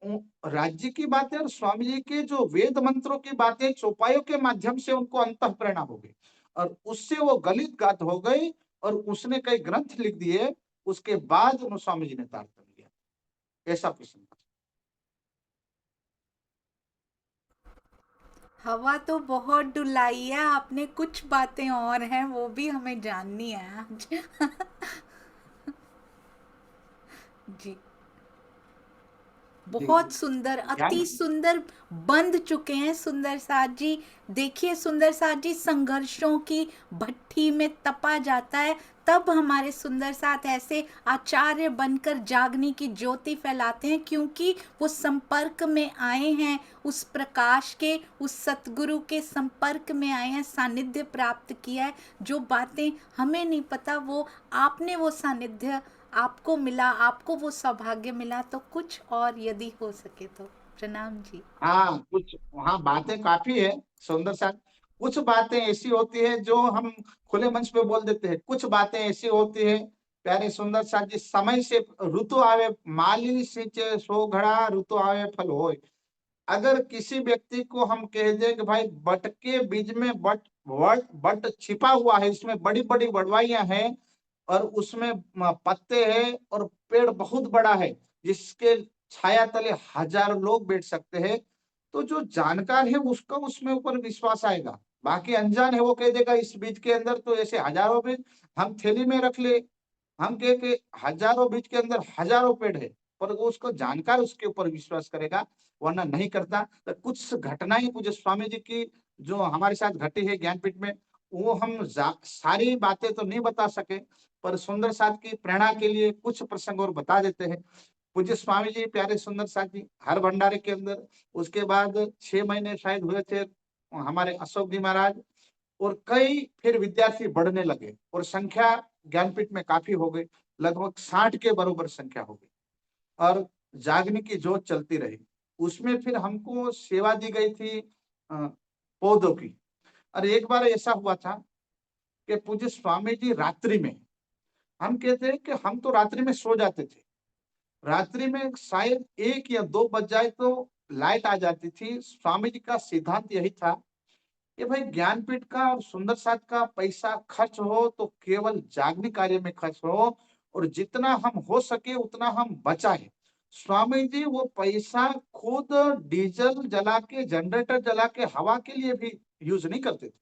Speaker 2: राज्य की बातें और स्वामी जी के जो वेद मंत्रों की बातें चौपाइयों के माध्यम से उनको अंतः प्रेरणा हो गई और उससे वो गलित गात हो गई और उसने कई ग्रंथ लिख दिए। उसके बाद उन्होंने स्वामी जी ने तारतम लिया। ऐसा प्रश्न था।
Speaker 1: हवा तो बहुत डुलाई है आपने, कुछ बातें और हैं वो भी हमें जाननी है आज। जी,
Speaker 2: जी
Speaker 1: बहुत सुंदर,
Speaker 2: क्या
Speaker 1: अति सुंदर बंध चुके हैं सुंदर साथ जी। देखिए सुंदर साथ जी, संघर्षों की भट्ठी में तपा जाता है, तब हमारे सुंदर साथ ऐसे आचार्य बनकर जागने की ज्योति फैलाते हैं, क्योंकि वो संपर्क में आए हैं उस प्रकाश के, उस सतगुरु के संपर्क में आए हैं, सानिध्य प्राप्त किया है। जो बातें हमें नहीं पता वो आपने वो सानिध्य आपको मिला, आपको वो सौभाग्य मिला, तो कुछ और यदि हो सके तो प्रणाम जी।
Speaker 2: हाँ, कुछ वहाँ बातें काफी है सुंदर साथ। कुछ बातें ऐसी होती है जो हम खुले मंच पे बोल देते हैं, कुछ बातें ऐसी होती है प्यारे सुंदर साथ जी। समय से ऋतु आवे माली सींचे सो घड़ा, ऋतु आवे फल होय। अगर किसी व्यक्ति को हम कह दें कि भाई बट के बीज में बट छिपा हुआ है, इसमें बड़ी बड़ी वड़वाइयां हैं और उसमें पत्ते हैं और पेड़ बहुत बड़ा है जिसके छाया तले हजारों लोग बैठ सकते हैं, तो जो जानकार है उसका उसमें ऊपर विश्वास आएगा। बाकी अनजान है वो कह देगा इस बीज के अंदर तो ऐसे हजारों बीज हम थैली में रख ले, हम कह के हजारों बीज के अंदर हजारों पेड़ है, पर वो उसको जानकार उसके ऊपर विश्वास करेगा, वरना नहीं करता। तो कुछ घटनाएं पूज्य स्वामी जी की जो हमारे साथ घटी है ज्ञानपीठ में, वो हम सारी बातें तो नहीं बता सके, पर सुंदर साथ की प्रेरणा के लिए कुछ प्रसंग और बता देते हैं। पूज्य स्वामी जी प्यारे सुंदर साथ जी हर भंडारे के अंदर, उसके बाद 6 महीने शायद हुए थे हमारे अशोक जी महाराज, और कई फिर विद्यार्थी बढ़ने लगे और संख्या ज्ञानपीठ में काफी हो गई, लगभग 60 के बराबर संख्या हो गई और जागने की जोत चलती रही। उसमें फिर हमको सेवा दी गई थी पौधों की। और एक बार ऐसा हुआ था कि पूज्य स्वामी जी रात्रि में, हम कहते हैं कि हम तो रात्रि में सो जाते थे, रात्रि में शायद 1 या 2 बज जाए तो लाइट आ जाती थी। स्वामी जी का सिद्धांत यही था कि भाई ज्ञानपीठ का और सुंदर साथ का पैसा खर्च हो तो केवल जागने कार्य में खर्च हो और जितना हम हो सके उतना हम बचाएं। स्वामी जी वो पैसा खुद डीजल जला के, जनरेटर जला के हवा के लिए भी यूज नहीं करते थे।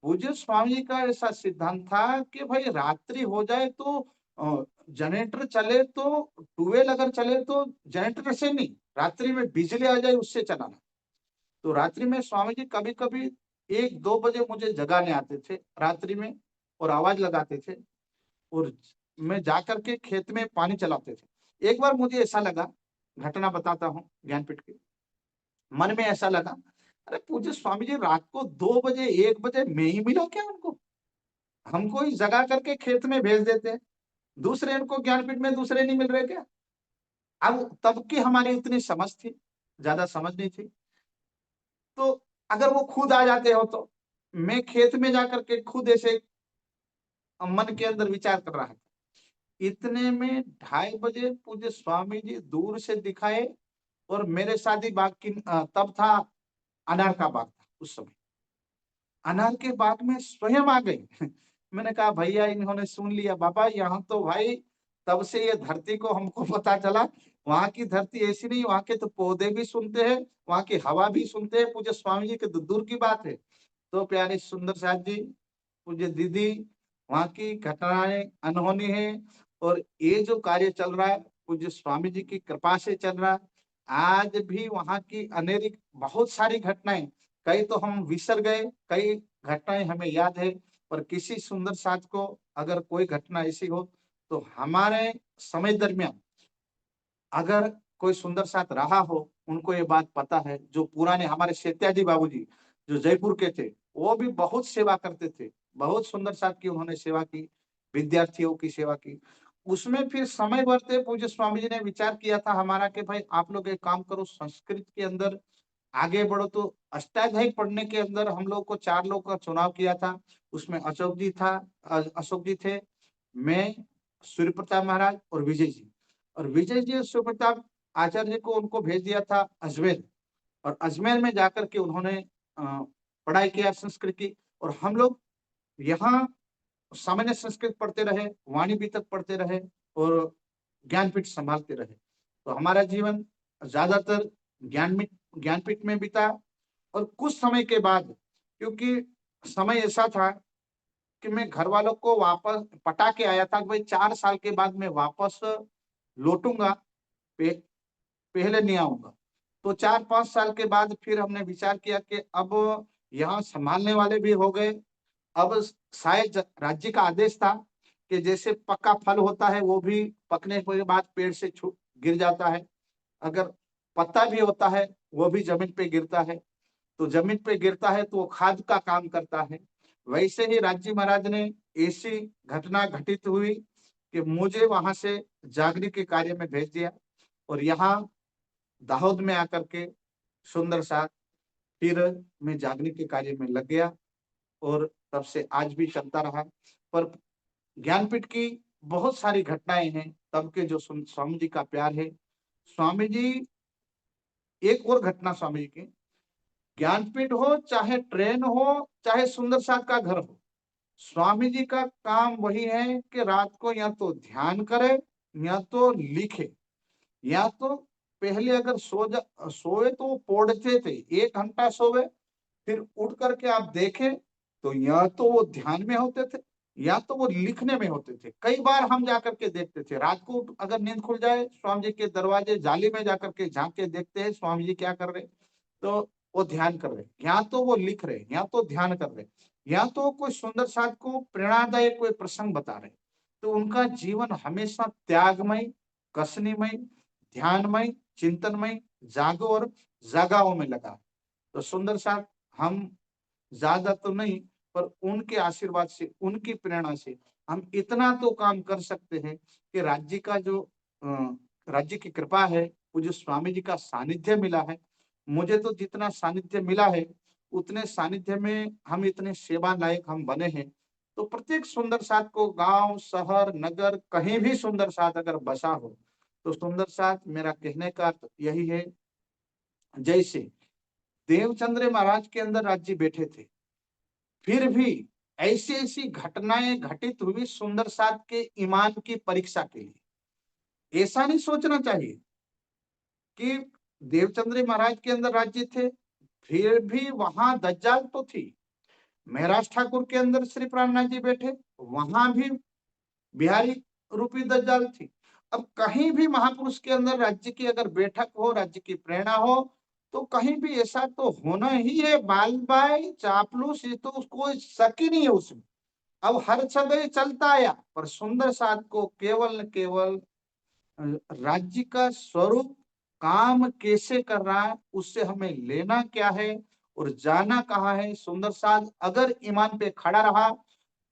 Speaker 2: पूज्य स्वामी जी का ऐसा सिद्धांत था कि भाई रात्रि हो जाए तो जनरेटर चले तो, ट्यूबवेल अगर चले तो जनरेटर से नहीं, रात्रि में बिजली आ जाए उससे चलाना। तो रात्रि में स्वामी जी कभी कभी 1-2 बजे मुझे जगाने आते थे रात्रि में और आवाज लगाते थे और मैं जाकर के खेत में पानी चलाते थे। एक बार मुझे ऐसा लगा, घटना बताता हूँ ज्ञानपीठ की, मन में ऐसा लगा, अरे पूज्य स्वामी जी रात को 2 बजे 1 बजे मैं ही मिला क्या उनको? हमको ही जगा करके खेत में भेज देते हैं, दूसरे इनको ज्ञानपीठ में दूसरे नहीं मिल रहे क्या? अब तब की हमारी उतनी समझ थी, ज्यादा समझ नहीं थी। तो अगर वो खुद आ जाते हो तो मैं खेत में जाकर के खुद ऐसे मन के अंदर विचार कर रहा था। इतने में 2:30 बजे पूज्य स्वामी जी दूर से दिखाए और मेरे शादी बाग की तब था, अनार का बाग था उस समय। अनार के बाग में स्वयं आ गई। मैंने कहा भैया इन्होंने सुन लिया बाबा, यहाँ तो भाई तब से ये धरती को हमको पता चला, वहां की धरती ऐसी नहीं, वहां के तो पौधे भी सुनते हैं, वहां की हवा भी सुनते हैं, पूज्य स्वामी जी के तो दूर की बात है। तो प्यारे सुंदर साथ जी, पूज्य दीदी, वहाँ की घटनाएं अनहोनी है और ये जो कार्य चल रहा है पूज्य स्वामी जी की कृपा से चल रहा है। आज भी वहाँ की अनेक बहुत सारी घटनाएं, कई तो हम विसर गए, कई घटनाएं हमें याद है, पर किसी सुंदर साथ को अगर कोई घटना ऐसी हो तो हमारे समय दरमियान अगर कोई सुंदर साथ रहा हो, उनको ये बात पता है। जो पुराने हमारे सेत्याजी बाबूजी जो जयपुर के थे, वो भी बहुत सेवा करते थे, बहुत सुंदर साथ की उन्होंने सेवा की, विद्यार्थियों की सेवा की। उसमें फिर समय बढ़ते पूज्य स्वामी जी ने विचार किया था हमारा कि भाई आप लोग एक काम करो, संस्कृत के अंदर आगे बढ़ो। तो अष्टाध्यायी पढ़ने के अंदर हम लोग को 4 लोग का चुनाव किया था। उसमें अशोक जी था, अशोक जी थे, मैं, सूर्य प्रताप महाराज और विजय जी। और विजय जी और सूर्य प्रताप आचार्य जी को उनको भेज दिया था अजमेर, और अजमेर में जाकर के उन्होंने पढ़ाई किया संस्कृत की। और हम लोग यहाँ सामान्य संस्कृत पढ़ते रहे, वाणी भी तक पढ़ते रहे और ज्ञानपीठ संभालते रहे। तो हमारा जीवन ज्यादातर ज्ञानपीठ में बीता। और कुछ समय के बाद, क्योंकि समय ऐसा था कि मैं घर वालों को वापस पटा के आया था कि भाई 4 साल के बाद मैं वापस लौटूंगा, पे, पहले नहीं आऊंगा। तो 4-5 साल के बाद फिर हमने विचार किया कि अब यहाँ संभालने वाले भी हो गए। अब शायद राज्य का आदेश था कि जैसे पक्का फल होता है वो भी पकने के बाद पेड़ से गिर जाता है, अगर पत्ता भी होता है वो भी जमीन पे गिरता है, तो जमीन पे गिरता है तो वो खाद का काम करता है। वैसे ही राज्य महाराज ने ऐसी घटना घटित हुई कि मुझे वहां से जागने के कार्य में भेज दिया और यहाँ दाहोद में आकर के सुंदर सा फिर मैं जागने के कार्य में लग गया और तब से आज भी चलता रहा। पर ज्ञानपीठ की बहुत सारी घटनाएं हैं तब के, जो स्वामी जी का प्यार है। स्वामी जी, एक और घटना स्वामी जी की, ज्ञानपीठ हो चाहे ट्रेन हो चाहे सुंदर साथ का घर हो, स्वामी जी का काम वही है कि रात को या तो ध्यान करे या तो लिखे, या तो पहले अगर सोए तो वो पढ़ते थे, 1 घंटा सोवे, फिर उठ करके आप देखें तो या तो वो ध्यान में होते थे या तो वो लिखने में होते थे। कई बार हम जाकर के देखते थे, रात को अगर नींद खुल जाए स्वामी जी के दरवाजे जाली में जाकर के झांक के देखते हैं स्वामी जी क्या कर रहे, तो वो ध्यान कर रहे, या तो वो लिख रहे, या तो ध्यान कर रहे, या तो कोई सुंदर साथ को प्रेरणादायक कोई प्रसंग बता रहे। तो उनका जीवन हमेशा त्यागमय, कसनीमय, ध्यानमय, चिंतनमय, जागो और जगाओ में लगा। तो सुंदर साथ हम ज्यादा तो नहीं, पर उनके आशीर्वाद से, उनकी प्रेरणा से हम इतना तो काम कर सकते हैं कि राज्य का जो राज्य की कृपा है, वो जो स्वामी जी का सानिध्य मिला है, मुझे तो जितना सानिध्य मिला है, उतने सानिध्य में हम इतने सेवा लायक हम बने हैं। तो प्रत्येक सुंदर साथ को गांव, शहर, नगर कहीं भी सुंदर साथ अगर बसा हो, तो सुंदर साथ मेरा कहने का अर्थ यही है, जैसे देवचंद्र महाराज के अंदर राज्य बैठे थे, फिर भी ऐसी ऐसी घटनाएं घटित हुई सुंदर साथ के ईमान की परीक्षा के लिए। ऐसा नहीं सोचना चाहिए कि देवचंद्र महाराज के अंदर राज्य थे, फिर भी वहां दज्जाल तो थी। महराज ठाकुर के अंदर श्री प्राणनाथ जी बैठे, वहां भी बिहारी रूपी दज्जाल थी। अब कहीं भी महापुरुष के अंदर राज्य की अगर बैठक हो, राज्य की प्रेरणा हो, तो कहीं भी ऐसा तो होना ही है। बाल बाई चापलूस, ये तो कोई शक ही नहीं है उसमें। अब हर जगह चलता आया, पर सुंदर साथ को केवल न केवल राज्य का स्वरूप काम कैसे कर रहा है, उससे हमें लेना क्या है और जाना कहाँ है। सुंदर साथ अगर ईमान पे खड़ा रहा,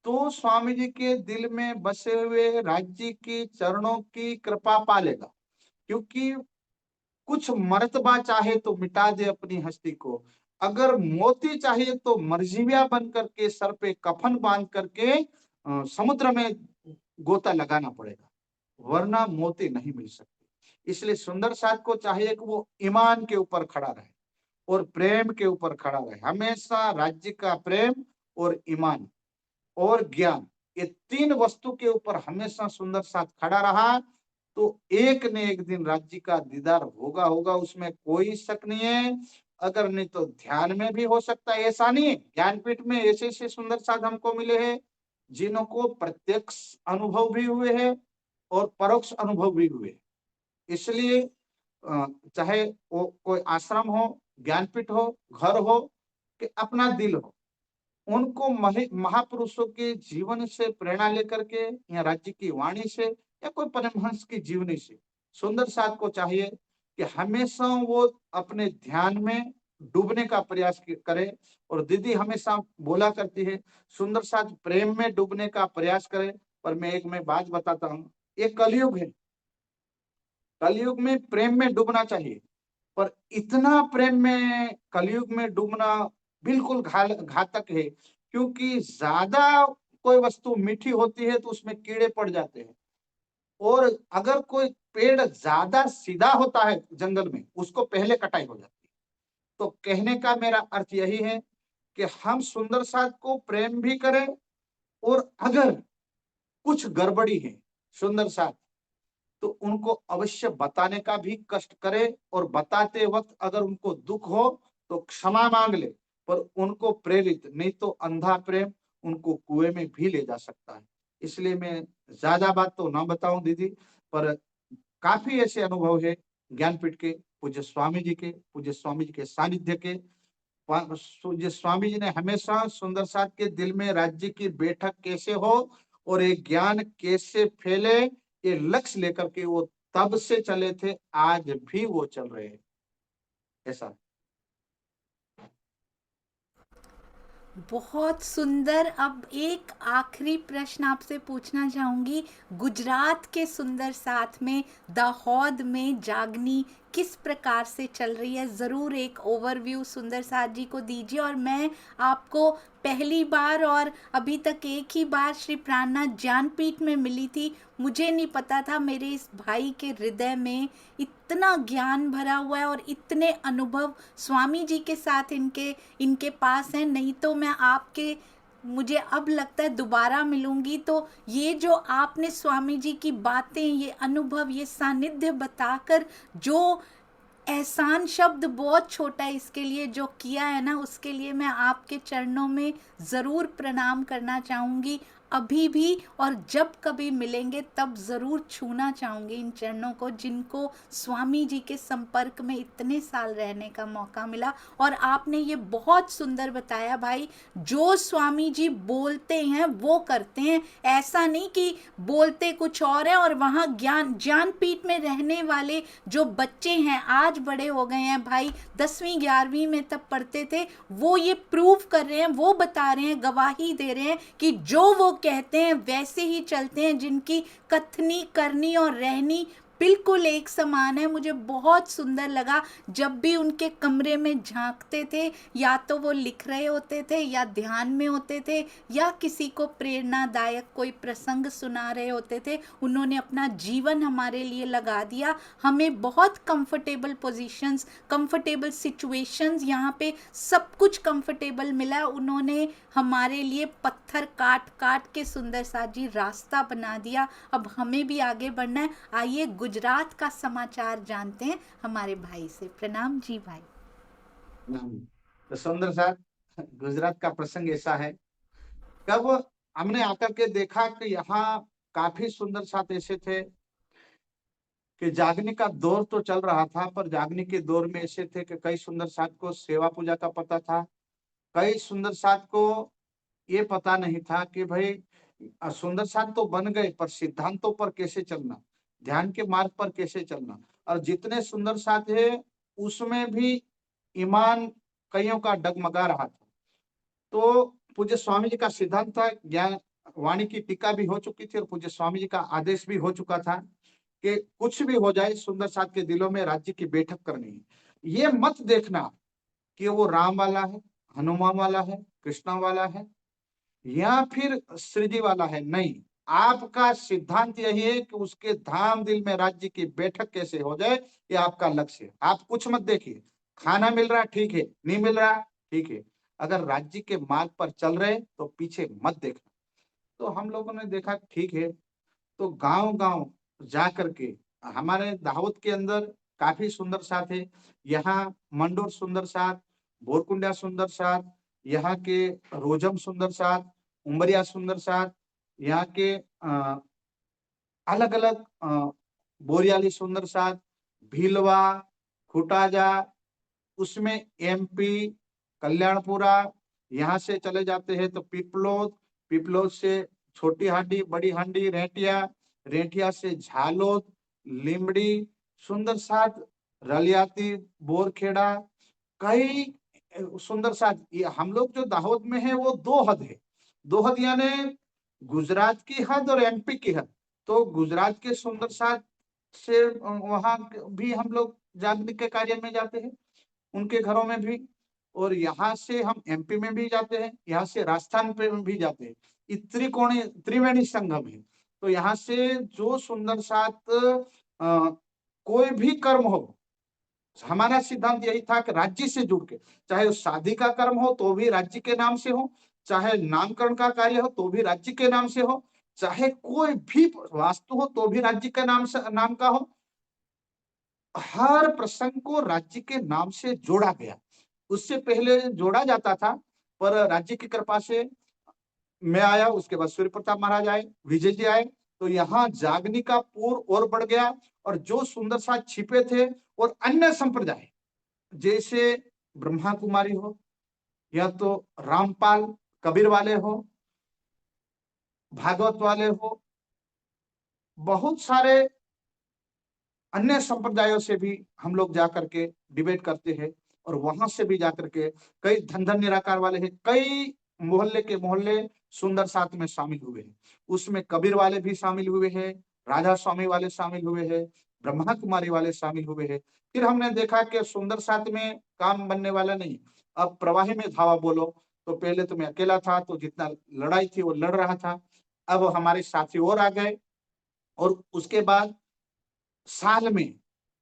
Speaker 2: तो स्वामी जी के दिल में बसे हुए राज्य की चरणों की कृपा पालेगा। क्योंकि कुछ मर्तबा चाहे तो मिटा दे अपनी हस्ती को, अगर मोती चाहिए तो मरजीविया बन करके सर पे कफन बांध करके समुद्र में गोता लगाना पड़ेगा, वरना मोती नहीं मिल सकती। इसलिए सुंदर साथ को चाहिए कि वो ईमान के ऊपर खड़ा रहे और प्रेम के ऊपर खड़ा रहे। हमेशा राज्य का प्रेम और ईमान और ज्ञान, ये तीन वस्तु के ऊपर हमेशा सुंदर साथ खड़ा रहा, तो एक न एक दिन राज्य का दीदार होगा होगा, उसमें कोई शक नहीं है। अगर नहीं तो ध्यान में भी हो सकता है, ऐसा नहीं है। ज्ञानपीठ में ऐसे ऐसे सुंदर साथ हमको मिले हैं जिनको प्रत्यक्ष अनुभव भी हुए हैं और परोक्ष अनुभव भी हुए। इसलिए चाहे वो कोई आश्रम हो, ज्ञानपीठ हो, घर हो कि अपना दिल हो, उनको महापुरुषों के जीवन से प्रेरणा लेकर के या राज्य की वाणी से या कोई परमहंस की जीवनी से सुंदर साथ को चाहिए कि हमेशा वो अपने ध्यान में डूबने का प्रयास करे। और दीदी हमेशा बोला करती है, सुंदर साथ प्रेम में डूबने का प्रयास करे। पर मैं बात बताता हूँ, ये कलयुग है, कलयुग में प्रेम में डूबना चाहिए, पर इतना प्रेम में कलयुग में डूबना बिल्कुल घातक है। क्योंकि ज्यादा कोई वस्तु मीठी होती है तो उसमें कीड़े पड़ जाते हैं, और अगर कोई पेड़ ज्यादा सीधा होता है जंगल में, उसको पहले कटाई हो जाती है। तो कहने का मेरा अर्थ यही है कि हम सुंदर साथ को प्रेम भी करें, और अगर कुछ गड़बड़ी है सुंदर साथ, तो उनको अवश्य बताने का भी कष्ट करे, और बताते वक्त अगर उनको दुख हो तो क्षमा मांग ले, पर उनको प्रेरित नहीं तो अंधा प्रेम उनको कुएं में भी ले जा सकता है। इसलिए मैं ज्यादा बात तो ना बताऊं दीदी, पर काफी ऐसे अनुभव है ज्ञानपीठ के, पूज्य स्वामी जी के सानिध्य के। पूज्य स्वामी जी ने हमेशा सुंदर साथ के दिल में राज्य की बैठक कैसे हो और एक ज्ञान कैसे फैले, ये लक्ष्य लेकर के वो तब से चले थे, आज भी वो चल रहे हैं। ऐसा
Speaker 1: बहुत सुंदर। अब एक आखिरी प्रश्न आपसे पूछना चाहूँगी। गुजरात के सुंदर साथ में दाहोद में जागनी किस प्रकार से चल रही है, ज़रूर एक ओवरव्यू सुंदर साथ जी को दीजिए। और मैं आपको पहली बार और अभी तक एक ही बार श्री प्राणनाथ ज्ञानपीठ में मिली थी, मुझे नहीं पता था मेरे इस भाई के हृदय में इतना ज्ञान भरा हुआ है और इतने अनुभव स्वामी जी के साथ इनके इनके पास हैं। नहीं तो मैं आपके, मुझे अब लगता है दोबारा मिलूंगी तो ये जो आपने स्वामी जी की बातें, ये अनुभव, ये सानिध्य बताकर, जो एहसान शब्द बहुत छोटा है इसके लिए, जो किया है ना, उसके लिए मैं आपके चरणों में ज़रूर प्रणाम करना चाहूँगी। अभी भी और जब कभी मिलेंगे तब ज़रूर छूना चाहूँगी इन चरणों को, जिनको स्वामी जी के संपर्क में इतने साल रहने का मौका मिला। और आपने ये बहुत सुंदर बताया भाई, जो स्वामी जी बोलते हैं वो करते हैं। ऐसा नहीं कि बोलते कुछ और है और वहाँ ज्ञानपीठ में रहने वाले जो बच्चे हैं, आज बड़े हो गए हैं भाई, 10वीं 11वीं में तब पढ़ते थे, वो ये प्रूव कर रहे हैं, वो बता रहे हैं, गवाही दे रहे हैं कि जो वो कहते हैं वैसे ही चलते हैं, जिनकी कथनी करनी और रहनी बिल्कुल एक समान है। मुझे बहुत सुंदर लगा जब भी उनके कमरे में झांकते थे, या तो वो लिख रहे होते थे या ध्यान में होते थे या किसी को प्रेरणादायक कोई प्रसंग सुना रहे होते थे। उन्होंने अपना जीवन हमारे लिए लगा दिया, हमें बहुत कंफर्टेबल पोजीशंस, कंफर्टेबल सिचुएशंस, यहाँ पे सब कुछ कंफर्टेबल मिला। उन्होंने हमारे लिए पत्थर काट काट के सुंदर सा जी रास्ता बना दिया। अब हमें भी आगे बढ़ना है। आइए गुजरात का समाचार जानते हैं हमारे भाई से। प्रणाम जी भाई।
Speaker 2: तो सुंदर साथ गुजरात का प्रसंग ऐसा है, कब हमने आकर के देखा कि यहाँ काफी सुंदर साथ ऐसे थे कि जागने का दौर तो चल रहा था, पर जागने के दौर में ऐसे थे कि कई सुंदर साथ को सेवा पूजा का पता था, कई सुंदर साथ को ये पता नहीं था कि भाई सुंदर साथ तो बन गए पर सिद्धांतों पर कैसे चलना, ध्यान के मार्ग पर कैसे चलना। और जितने सुंदर साथ है उसमें भी ईमान कईयों का डगमगा रहा था। तो पूज्य स्वामी जी का सिद्धांत था, ज्ञान वाणी की टीका भी हो चुकी थी और पूज्य स्वामी जी का आदेश भी हो चुका था कि कुछ भी हो जाए सुंदर साथ के दिलों में राज्य की बैठक करनी है। ये मत देखना कि वो राम वाला है, हनुमान वाला है, कृष्णा वाला है या फिर श्री जी वाला है, नहीं। आपका सिद्धांत यही है कि उसके धाम दिल में राज्य की बैठक कैसे हो जाए, ये आपका लक्ष्य है। आप कुछ मत देखिए, खाना मिल रहा ठीक है, नहीं मिल रहा ठीक है, अगर राज्य के मार्ग पर चल रहे तो पीछे मत देखना। तो हम लोगों ने देखा ठीक है, तो गांव गांव जा करके हमारे दाहोद के अंदर काफी सुंदर साथ है। यहाँ मंडोर सुंदर साथ, बोरकुंडा सुंदर साथ, यहाँ के रोजम सुंदर साथ, उमरिया सुंदर साथ, यहाँ के अलग अलग बोरियाली सुंदर साथ, भीलवा, खुटाजा, उसमें एमपी, कल्याणपुरा, यहाँ से चले जाते हैं तो पिपलोद, पिपलोद से छोटी हांडी, बड़ी हांडी, रेटिया, रेटिया से झालोद, लिमड़ी, सुंदर साथ, रलियाती, बोरखेड़ा, कई सुंदर साथ। ये हम लोग जो दाहोद में है वो दो हद है, दो हद यानी गुजरात की हद और एमपी की हद। तो गुजरात के सुंदर साथ से वहां भी हम लोग जागने के कार्य में जाते हैं, उनके घरों में भी, और यहाँ से हम एमपी में भी जाते हैं, यहाँ से राजस्थान पे भी जाते हैं। त्रिकोणीय त्रिवेणी संगम है। तो यहाँ से जो सुंदर साथ कोई भी कर्म हो, हमारा सिद्धांत यही था कि राज्य से जुड़ के, चाहे शादी का कर्म हो तो भी राज्य के नाम से हो, चाहे नामकरण का कार्य हो तो भी राज्य के नाम से हो, चाहे कोई भी वास्तु हो तो भी राज्य के नाम का हो, हर प्रसंग को राज्य के नाम से जोड़ा गया। उससे पहले जोड़ा जाता था, पर राज्य की कृपा से मैं आया, उसके बाद सूर्य प्रताप महाराज आए, विजय जी आए, तो यहाँ जागनी का पूर और बढ़ गया। और जो सुंदर साथ छिपे थे और अन्य संप्रदाय जैसे ब्रह्मा कुमारी हो या तो रामपाल कबीर वाले हो, भागवत वाले हो, बहुत सारे अन्य संप्रदायों से भी हम लोग जाकर के डिबेट करते हैं। और वहां से भी जाकर के कई धन निराकार वाले हैं, कई मोहल्ले के मोहल्ले सुंदर साथ में शामिल हुए हैं। उसमें कबीर वाले भी शामिल हुए हैं, राधा स्वामी वाले शामिल हुए हैं, ब्रह्मा कुमारी वाले शामिल हुए हैं। फिर हमने देखा कि सुंदर साथ में काम बनने वाला नहीं, अब प्रवाही में धावा बोलो। तो पहले तो मैं अकेला था, तो जितना लड़ाई थी वो लड़ रहा था, अब हमारे साथी और आ गए। और उसके बाद साल में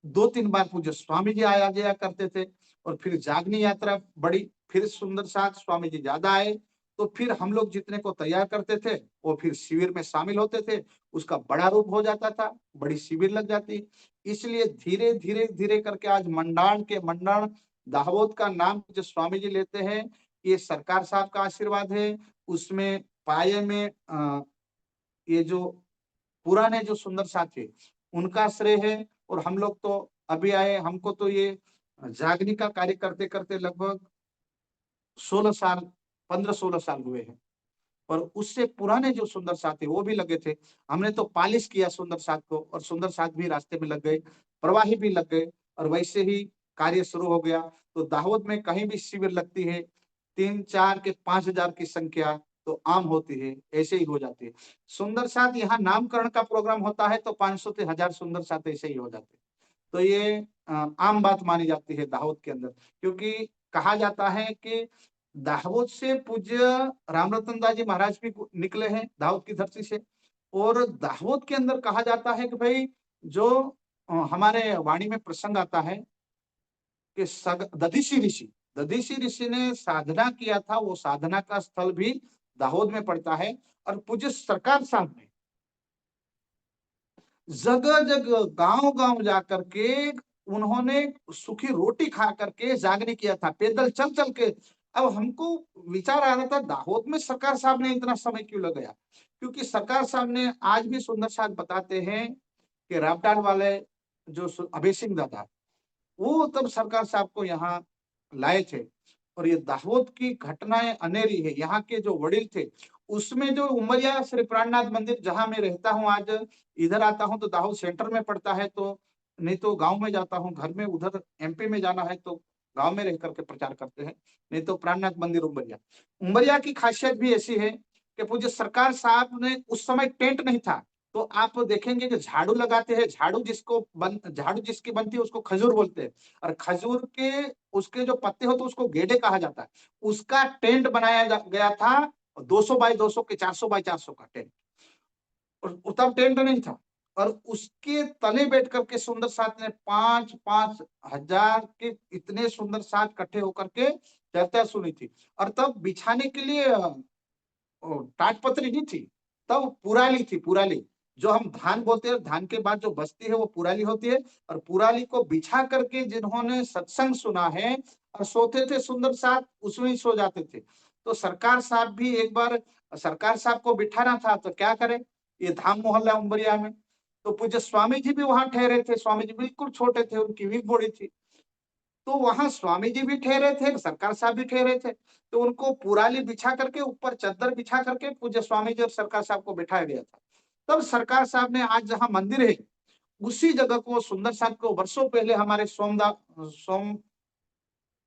Speaker 2: 2-3 बार पूज्य स्वामी जी आया गया करते थे। और फिर जागनी यात्रा बड़ी, फिर सुंदर साथ स्वामी जी ज्यादा आए, तो फिर हम लोग जितने को तैयार करते थे वो फिर शिविर में शामिल होते थे, उसका बड़ा रूप हो जाता था, बड़ी शिविर लग जाती। इसलिए धीरे धीरे धीरे करके आज मंडाण के मंडाण दाहोद का नाम जो स्वामी जी लेते हैं, ये सरकार साहब का आशीर्वाद है। उसमें पाए में ये जो पुराने जो सुंदर साथ थे उनका श्रेय है। और हम लोग तो अभी आए, हमको तो ये जागने का कार्य करते करते लगभग 16 साल, 15-16 साल हुए हैं। और उससे पुराने जो सुंदर साथ थे वो भी लगे थे। हमने तो पालिश किया सुंदर साथ को, और सुंदर साथ भी रास्ते में लग गए, प्रवाही भी लग गए, और वैसे ही कार्य शुरू हो गया। तो दाहोद में कहीं भी शिविर लगती है, 3-4 के 5,000 की संख्या तो आम होती है, ऐसे ही हो जाती है। सुंदर साथ यहाँ नामकरण का प्रोग्राम होता है तो 500 से 1000 सुंदर साथ ऐसे ही हो जाते हैं। तो ये आम बात मानी जाती है दाहोद के अंदर, क्योंकि कहा जाता है कि दाहोद से पूज्य रामरतन दास जी महाराज भी निकले हैं, दाहोद की धरती से। और दाहोद के अंदर कहा जाता है कि भाई जो हमारे वाणी में प्रसंग आता है कि दधीसी ऋषि ने साधना किया था, वो साधना का स्थल भी दाहोद में पड़ता है। और पूज्य सरकार साहब ने जगह जगह गांव गांव जाकर के उन्होंने सूखी रोटी खा करके जागरण किया था, पैदल चल चल के। अब हमको विचार आ रहा था दाहोद में सरकार साहब ने इतना समय क्यों लगाया, क्योंकि सरकार साहब ने आज भी सुंदर साहब बताते हैं कि रापटाल वाले जो अभय सिंह दादा, वो तब सरकार साहब को यहाँ लाए थे। और ये दाहोद की घटनाएं अनेरी है। यहाँ के जो वडील थे, उसमें जो उमरिया श्री प्राणनाथ मंदिर जहां मैं रहता हूँ, आज इधर आता हूँ तो दाहोद सेंटर में पड़ता है, तो नहीं तो गांव में जाता हूँ, घर में उधर एमपी में जाना है तो गांव में रह करके प्रचार करते हैं, नहीं तो प्राणनाथ मंदिर उमरिया। उमरिया की खासियत भी ऐसी है कि पूज्य सरकार साहब ने उस समय टेंट नहीं था, तो आप देखेंगे कि झाड़ू लगाते हैं, झाड़ू जिसकी बनती है उसको खजूर बोलते हैं। और खजूर के उसके जो पत्ते होते हैं उसको गेडे कहा जाता है। उसका टेंट बनाया गया था, 200 बाई 200 के, 400 बाई 400 का टेंट। और तब टेंट नहीं था, और उसके तले बैठ करके सुंदर साथ ने 5-5 हजार के इतने सुंदर साथ इकट्ठे होकर के चर्चा सुनी थी। और तब बिछाने के लिए टाटपत्री नहीं थी, तब पुराली थी, पुराली जो हम धान बोलते हैं, धान के बाद जो बचती है वो पुराली होती है। और पुराली को बिछा करके जिन्होंने सत्संग सुना है और सोते थे सुंदर साथ, उसमें ही सो जाते थे। तो सरकार साहब भी एक बार, सरकार साहब को बिठाना था तो क्या करे, ये धाम मोहल्ला उमरिया में, तो पूज्य स्वामी जी भी वहां ठहरे थे। स्वामी जी बिल्कुल छोटे थे, उनकी वीक बॉडी थी, तो वहां स्वामी जी भी ठहरे थे, सरकार साहब भी ठहरे थे। तो उनको पुराली बिछा करके ऊपर चादर बिछा करके पूज्य स्वामी जी और सरकार साहब को बिठाया गया था। तब सरकार साहब ने आज जहां मंदिर है उसी जगह को सुंदर साहब को वर्षों पहले हमारे सोम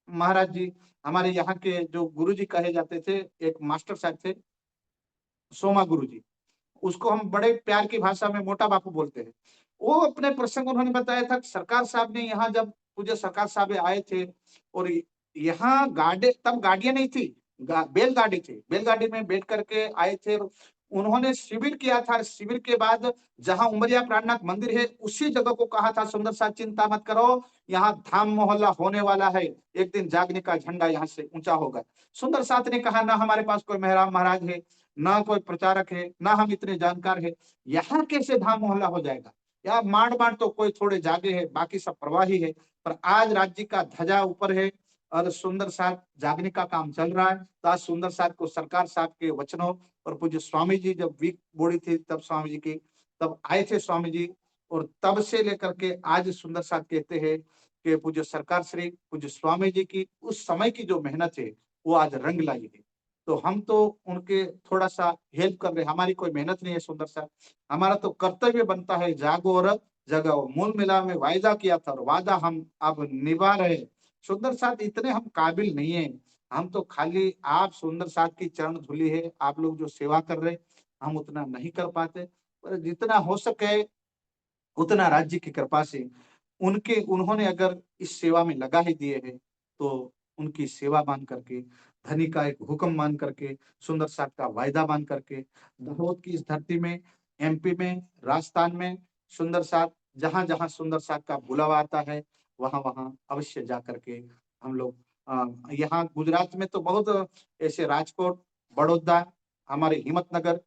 Speaker 2: महाराज जी, हमारे यहाँ के जो गुरु जी कहे जाते थे, एक मास्टर साहब थे सोमा गुरु जी, उसको हम बड़े प्यार की भाषा में मोटा बापू बोलते हैं। वो अपने प्रसंग उन्होंने बताया था कि सरकार साहब ने यहाँ जब पूज्य सरकार साहब आए थे, और यहाँ गाड़ी, तब गाड़ियां नहीं थी, बैलगाड़ी थी, बैलगाड़ी में बैठ करके आए थे। उन्होंने शिविर किया था, शिविर के बाद जहां उमरिया प्राणनाथ मंदिर है उसी जगह को कहा था सुंदर साथ चिंता मत करो, यहाँ धाम मोहल्ला होने वाला है, एक दिन जागने का झंडा यहाँ से ऊंचा होगा। सुंदर साथ ने कहा ना हमारे पास कोई मेहराब महाराज है, ना कोई प्रचारक है, ना हम इतने जानकार है, यहाँ कैसे धाम मोहल्ला हो जाएगा, या मांड मांड तो कोई थोड़े जागे है, बाकी सब प्रवाही है। पर आज राज्य का ध्वजा ऊपर है और सुंदर साथ जागने का काम चल रहा है। तो आज सुंदर साथ को सरकार साहब के वचनों, और पूज्य स्वामी जी जब वीक बॉडी थी तब स्वामी जी की, तब आए थे स्वामी जी, और तब से लेकर के आज सुंदर साथ कहते हैं कि पूज्य सरकार श्री पूज्य स्वामी जी की उस समय की जो मेहनत है वो आज रंग लाई है। तो हम तो उनके थोड़ा सा हेल्प कर रहे हैं, हमारी कोई मेहनत नहीं है सुंदर साहब, हमारा तो कर्तव्य बनता है जागो और जगाओ। मूल मिला में वायदा किया था और वादा हम अब निभा रहे। सुंदर साथ इतने हम काबिल नहीं है, हम तो खाली आप सुंदर साथ की चरण धूली है, आप लोग जो सेवा कर रहे हम उतना नहीं कर पाते, पर जितना हो सके उतना राज्य की कृपा से उनके उन्होंने अगर इस सेवा में लगा ही दिए हैं, तो उनकी सेवा मान करके, धनी का एक हुक्म मान करके, सुंदर साथ का वायदा मान करके, दाहोद की इस धरती में, एमपी में, राजस्थान में सुंदर साथ, जहां जहां सुंदर साथ का बुलावा आता है वहां वहां अवश्य जा करके हम लोग, यहाँ गुजरात में तो बहुत ऐसे, राजकोट, बड़ौदा, हमारे हिम्मतनगर,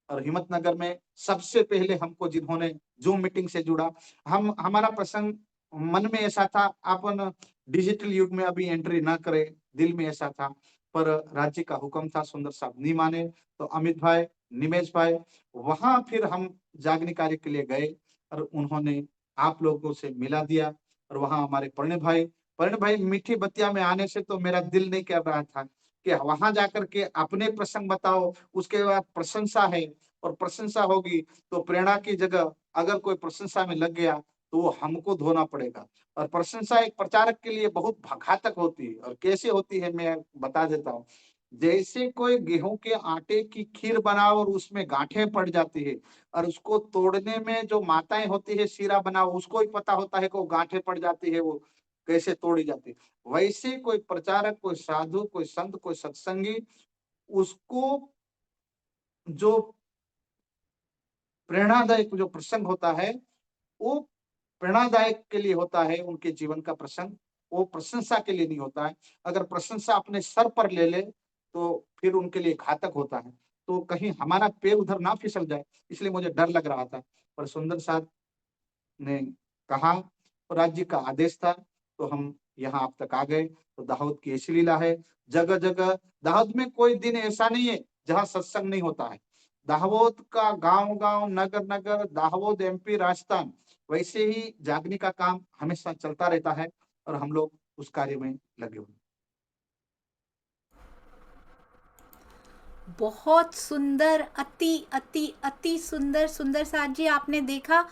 Speaker 2: और हिम्मतनगर में सबसे पहले हमको जिन्होंने जूम मीटिंग से जुड़ा, हम हमारा प्रसंग मन में ऐसा था अपन डिजिटल युग में अभी एंट्री ना करें, दिल में ऐसा था पर राज्य का हुक्म था, सुंदर साहब नहीं माने। तो अमित भाई, निमेश भाई, वहां फिर हम जागने कार्य के लिए गए और उन्होंने आप लोगों से मिला दिया। और वहां हमारे पर्ण भाई मीठी बत्तियां में आने से तो मेरा दिल नहीं कर रहा था कि वहां जाकर के अपने प्रसंग बताओ, उसके बाद प्रशंसा है, और प्रशंसा होगी तो प्रेरणा की जगह अगर कोई प्रशंसा में लग गया तो वो हमको धोना पड़ेगा। और प्रशंसा एक प्रचारक के लिए बहुत घातक होती है। और कैसे होती है मैं बता देता हूँ। जैसे कोई गेहूं के आटे की खीर बनाओ और उसमें गांठें पड़ जाती है, और उसको तोड़ने में जो माताएं होती है शीरा बनाओ, उसको ही पता होता है कि वो गांठें पड़ जाती है, वो कैसे तोड़ी जाती है। वैसे कोई प्रचारक, कोई साधु, कोई संत, कोई सत्संगी, उसको जो प्रेरणादायक जो प्रसंग होता है, वो प्रेरणादायक के लिए होता है। उनके जीवन का प्रसंग वो प्रशंसा के लिए नहीं होता है। अगर प्रशंसा अपने सर पर ले ले तो फिर उनके लिए घातक होता है। तो कहीं हमारा पैर उधर ना फिसल जाए, इसलिए मुझे डर लग रहा था। पर सुंदर साहब ने कहा, और राज्य का आदेश था, तो हम यहाँ आप तक आ गए। तो दाऊद की ऐसी लीला है, जगह जगह दाऊद में कोई दिन ऐसा नहीं है जहाँ सत्संग नहीं होता है। दाऊद का गांव गांव, नगर नगर, दाऊद एमपी राजस्थान, वैसे ही जागने का काम हमेशा चलता रहता है और हम लोग उस कार्य में लगे हुए हैं।
Speaker 1: बहुत सुंदर, अति अति अति सुंदर। सुंदर साथ जी, आपने देखा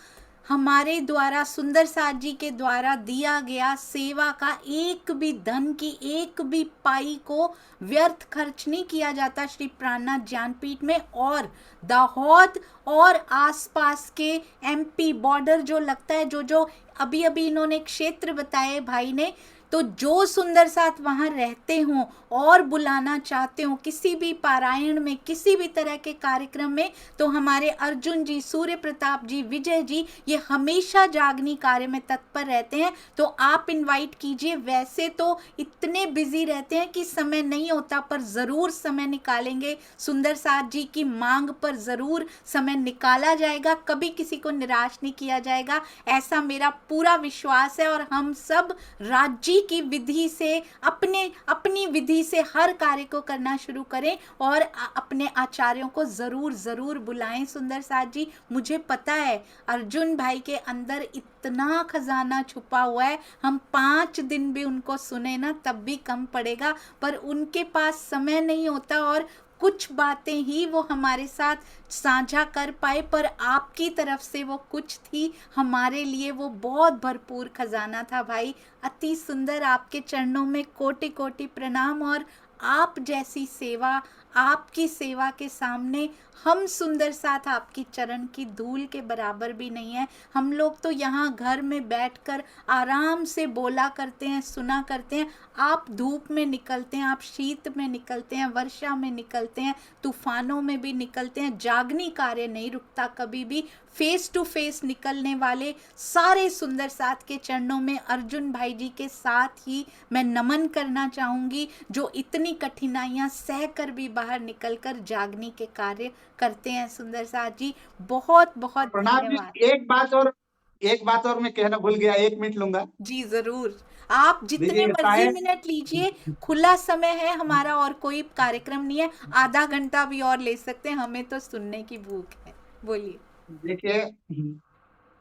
Speaker 1: हमारे द्वारा, सुंदर साथ जी के द्वारा दिया गया सेवा का एक भी धन की एक भी पाई को व्यर्थ खर्च नहीं किया जाता श्री प्राणनाथ ज्ञानपीठ में। और दाहोद और आसपास के एमपी बॉर्डर जो लगता है, जो जो अभी अभी इन्होंने क्षेत्र बताए भाई ने, तो जो सुंदर साथ वहाँ रहते हों और बुलाना चाहते हो किसी भी पारायण में, किसी भी तरह के कार्यक्रम में, तो हमारे अर्जुन जी, सूर्य प्रताप जी, विजय जी, ये हमेशा जागनी कार्य में तत्पर रहते हैं। तो आप इनवाइट कीजिए। वैसे तो इतने बिजी रहते हैं कि समय नहीं होता, पर ज़रूर समय निकालेंगे। सुंदर साथ जी की मांग पर ज़रूर समय निकाला जाएगा, कभी किसी को निराश नहीं किया जाएगा, ऐसा मेरा पूरा विश्वास है। और हम सब राज्य की विधि से, अपनी विधि से हर कार्य को करना शुरू करें और अपने आचार्यों को जरूर जरूर बुलाएं। सुंदर साथ जी, मुझे पता है अर्जुन भाई के अंदर इतना खजाना छुपा हुआ है, हम 5 दिन भी उनको सुने ना तब भी कम पड़ेगा, पर उनके पास समय नहीं होता और कुछ बातें ही वो हमारे साथ साझा कर पाए, पर आपकी तरफ से वो कुछ थी, हमारे लिए वो बहुत भरपूर खजाना था भाई। अति सुंदर, आपके चरणों में कोटि कोटि प्रणाम। और आप जैसी सेवा, आपकी सेवा के सामने हम सुंदर साथ आपकी चरण की धूल के बराबर भी नहीं है। हम लोग तो यहाँ घर में बैठकर आराम से बोला करते हैं, सुना करते हैं। आप धूप में निकलते हैं, आप शीत में निकलते हैं, वर्षा में निकलते हैं, तूफानों में भी निकलते हैं। जागनी कार्य नहीं रुकता कभी भी। फेस टू फेस निकलने वाले सारे सुंदर साथ के चरणों में अर्जुन भाई जी के साथ ही मैं नमन करना चाहूँगी, जो इतनी कठिनाइयाँ सह कर भी बाहर निकलकर जागनी के कार्य करते हैं। सुंदर साथ जी, बहुत बहुत
Speaker 2: प्रणाम जी।
Speaker 1: धन्यवाद।
Speaker 2: एक बात और मैं कहना भूल गया, 1 मिनट लूंगा।
Speaker 1: जी जरूर, आप जितने
Speaker 2: देखिए
Speaker 1: मर्जी मिनट लीजिए, खुला समय है हमारा और कोई कार्यक्रम नहीं है। आधा घंटा भी और ले सकते हैं, हमें तो सुनने की भूख है। बोलिए।
Speaker 2: देखिए,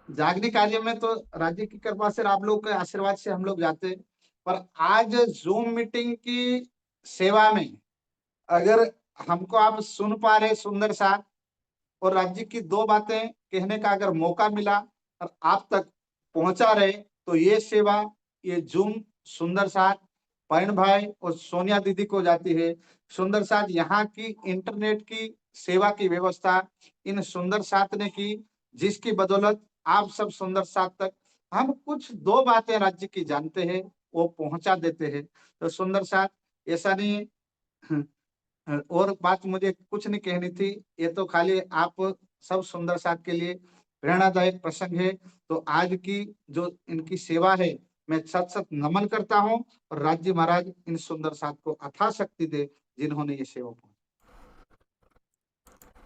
Speaker 2: जागने कार्य में तो राज्य की कृपा से, आप लोग के आशीर्वाद से हम लोग जाते हैं। पर आज जूम मीटिंग की सेवा में अगर हमको आप सुन पा रहे सुंदर साथ, और राज्य की 2 बातें कहने का अगर मौका मिला और आप तक पहुंचा रहे, तो ये सेवा, ये जूम सुंदर साथ, पर्ण भाई और सोनिया दीदी को जाती है। सुंदर साथ यहाँ की इंटरनेट की सेवा की व्यवस्था इन सुंदर साथ ने की, जिसकी बदौलत आप सब सुंदर साथ तक हम कुछ 2 बातें राज्य की जानते हैं, वो पहुंचा देते हैं। तो सुंदर साथ, ऐसा नहीं और बात मुझे कुछ नहीं कहनी थी, ये तो खाली आप सब सुंदर साथ के लिए प्रेरणादायक प्रसंग है। तो आज की जो इनकी सेवा है, मैं सत सत नमन करता हूँ, और राज्य महाराज इन सुंदर साथ को अथाह शक्ति दे जिन्होंने ये सेवा की।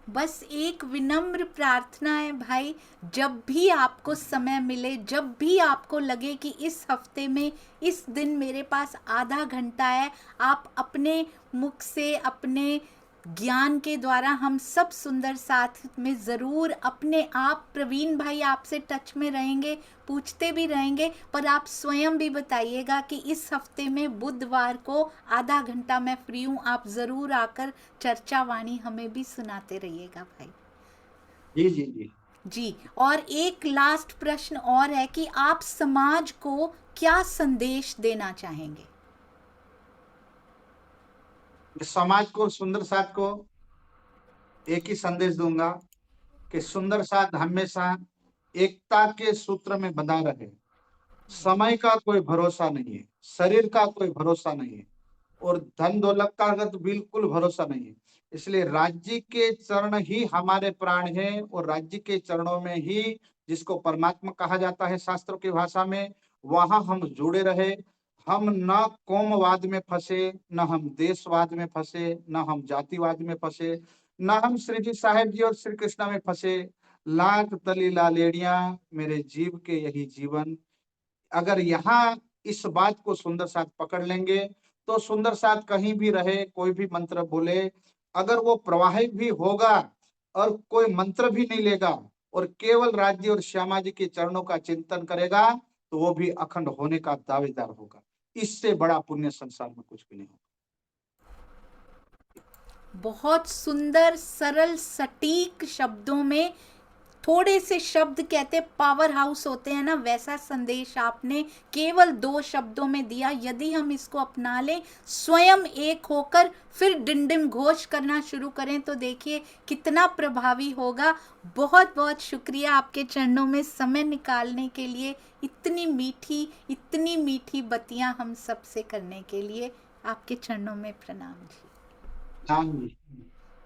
Speaker 1: बस एक विनम्र प्रार्थना है भाई, जब भी आपको समय मिले, जब भी आपको लगे कि इस हफ्ते में इस दिन मेरे पास आधा घंटा है, आप अपने मुख से, अपने ज्ञान के द्वारा हम सब सुंदर साथ में ज़रूर अपने आप, प्रवीण भाई आपसे टच में रहेंगे, पूछते भी रहेंगे, पर आप स्वयं भी बताइएगा कि इस हफ्ते में बुधवार को आधा घंटा मैं फ्री हूँ, आप ज़रूर आकर चर्चा वाणी हमें भी सुनाते रहिएगा भाई।
Speaker 2: जी जी जी।
Speaker 1: जी, और एक लास्ट प्रश्न और है कि आप समाज को क्या संदेश देना चाहेंगे?
Speaker 2: मैं समाज को, सुंदर साथ को एक ही संदेश दूंगा कि सुंदर साथ हमेशा एकता के सूत्र में बंधा रहे। समय का कोई भरोसा नहीं है, शरीर का कोई भरोसा नहीं है, और धन दौलत का तो बिल्कुल भरोसा नहीं है। इसलिए राज्य के चरण ही हमारे प्राण हैं, और राज्य के चरणों में ही, जिसको परमात्मा कहा जाता है शास्त्रों की भाषा में, वहां हम जुड़े रहे। हम न कौमवाद में फंसे, न हम देशवाद में फंसे, न हम जातिवाद में फंसे, न हम श्री जी साहेब जी और श्री कृष्णा में फंसे। लाख तली लालेड़ियां मेरे जीव के यही जीवन। अगर यहाँ इस बात को सुंदर साथ पकड़ लेंगे तो सुंदर साथ कहीं भी रहे, कोई भी मंत्र बोले, अगर वो प्रवाहित भी होगा और कोई मंत्र भी नहीं लेगा और केवल राज्य और श्यामा जी के चरणों का चिंतन करेगा, तो वो भी अखंड होने का दावेदार होगा। इससे बड़ा पुण्य संसार में कुछ भी नहीं होगा।
Speaker 1: बहुत सुंदर, सरल, सटीक शब्दों में, थोड़े से शब्द कहते पावर हाउस होते हैं ना, वैसा संदेश आपने केवल 2 शब्दों में दिया। यदि हम इसको अपना लें, स्वयं एक होकर फिर डिंडिम घोष करना शुरू करें, तो देखिए कितना प्रभावी होगा। बहुत बहुत शुक्रिया आपके चरणों में समय निकालने के लिए, इतनी मीठी बतियां हम सबसे करने के लिए। आपके चरणों में प्रणाम जी।
Speaker 2: हाँ जी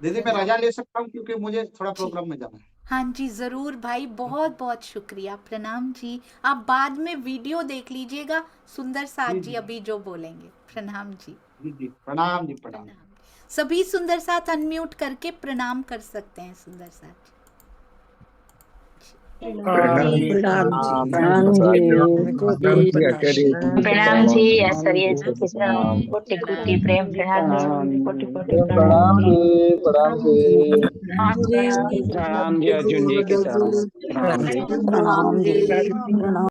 Speaker 2: दीदी, मैं रजा ले सकता हूँ क्योंकि मुझे थोड़ा
Speaker 1: जी,
Speaker 2: प्रोग्राम में जाना है।
Speaker 1: हाँ जी ज़रूर भाई, बहुत बहुत शुक्रिया, प्रणाम जी। आप बाद में वीडियो देख लीजिएगा, सुंदर
Speaker 2: जी
Speaker 1: साथ जी
Speaker 2: जी
Speaker 1: अभी जो बोलेंगे। प्रणाम जी।
Speaker 2: जी जी, प्रणाम जी, प्रणाम।
Speaker 1: प्रणाम। सभी सुंदर साथ अनम्यूट करके प्रणाम कर सकते हैं सुंदर साथ
Speaker 3: प्रणाम
Speaker 4: प्रणाम
Speaker 3: जी।
Speaker 4: जी,
Speaker 5: प्रणाम जी।
Speaker 4: प्रणाम
Speaker 6: प्रणाम जी।
Speaker 4: प्रणाम जी आचार्य जी के
Speaker 3: प्रणाम जी
Speaker 4: चरण
Speaker 3: आचार्य जी के चरण,
Speaker 4: प्रणाम
Speaker 3: कोटि कोटि
Speaker 1: प्रणाम
Speaker 3: प्रेम
Speaker 1: जी।
Speaker 3: प्रणाम जी, कोटि कोटि प्रणाम
Speaker 4: प्रणाम
Speaker 3: जी।
Speaker 4: जी, प्रणाम जी।
Speaker 3: प्रणाम जी।
Speaker 6: प्रणाम जी अर्जुन जी के चरण प्रणाम जी।
Speaker 5: प्रणाम जी। प्रणाम।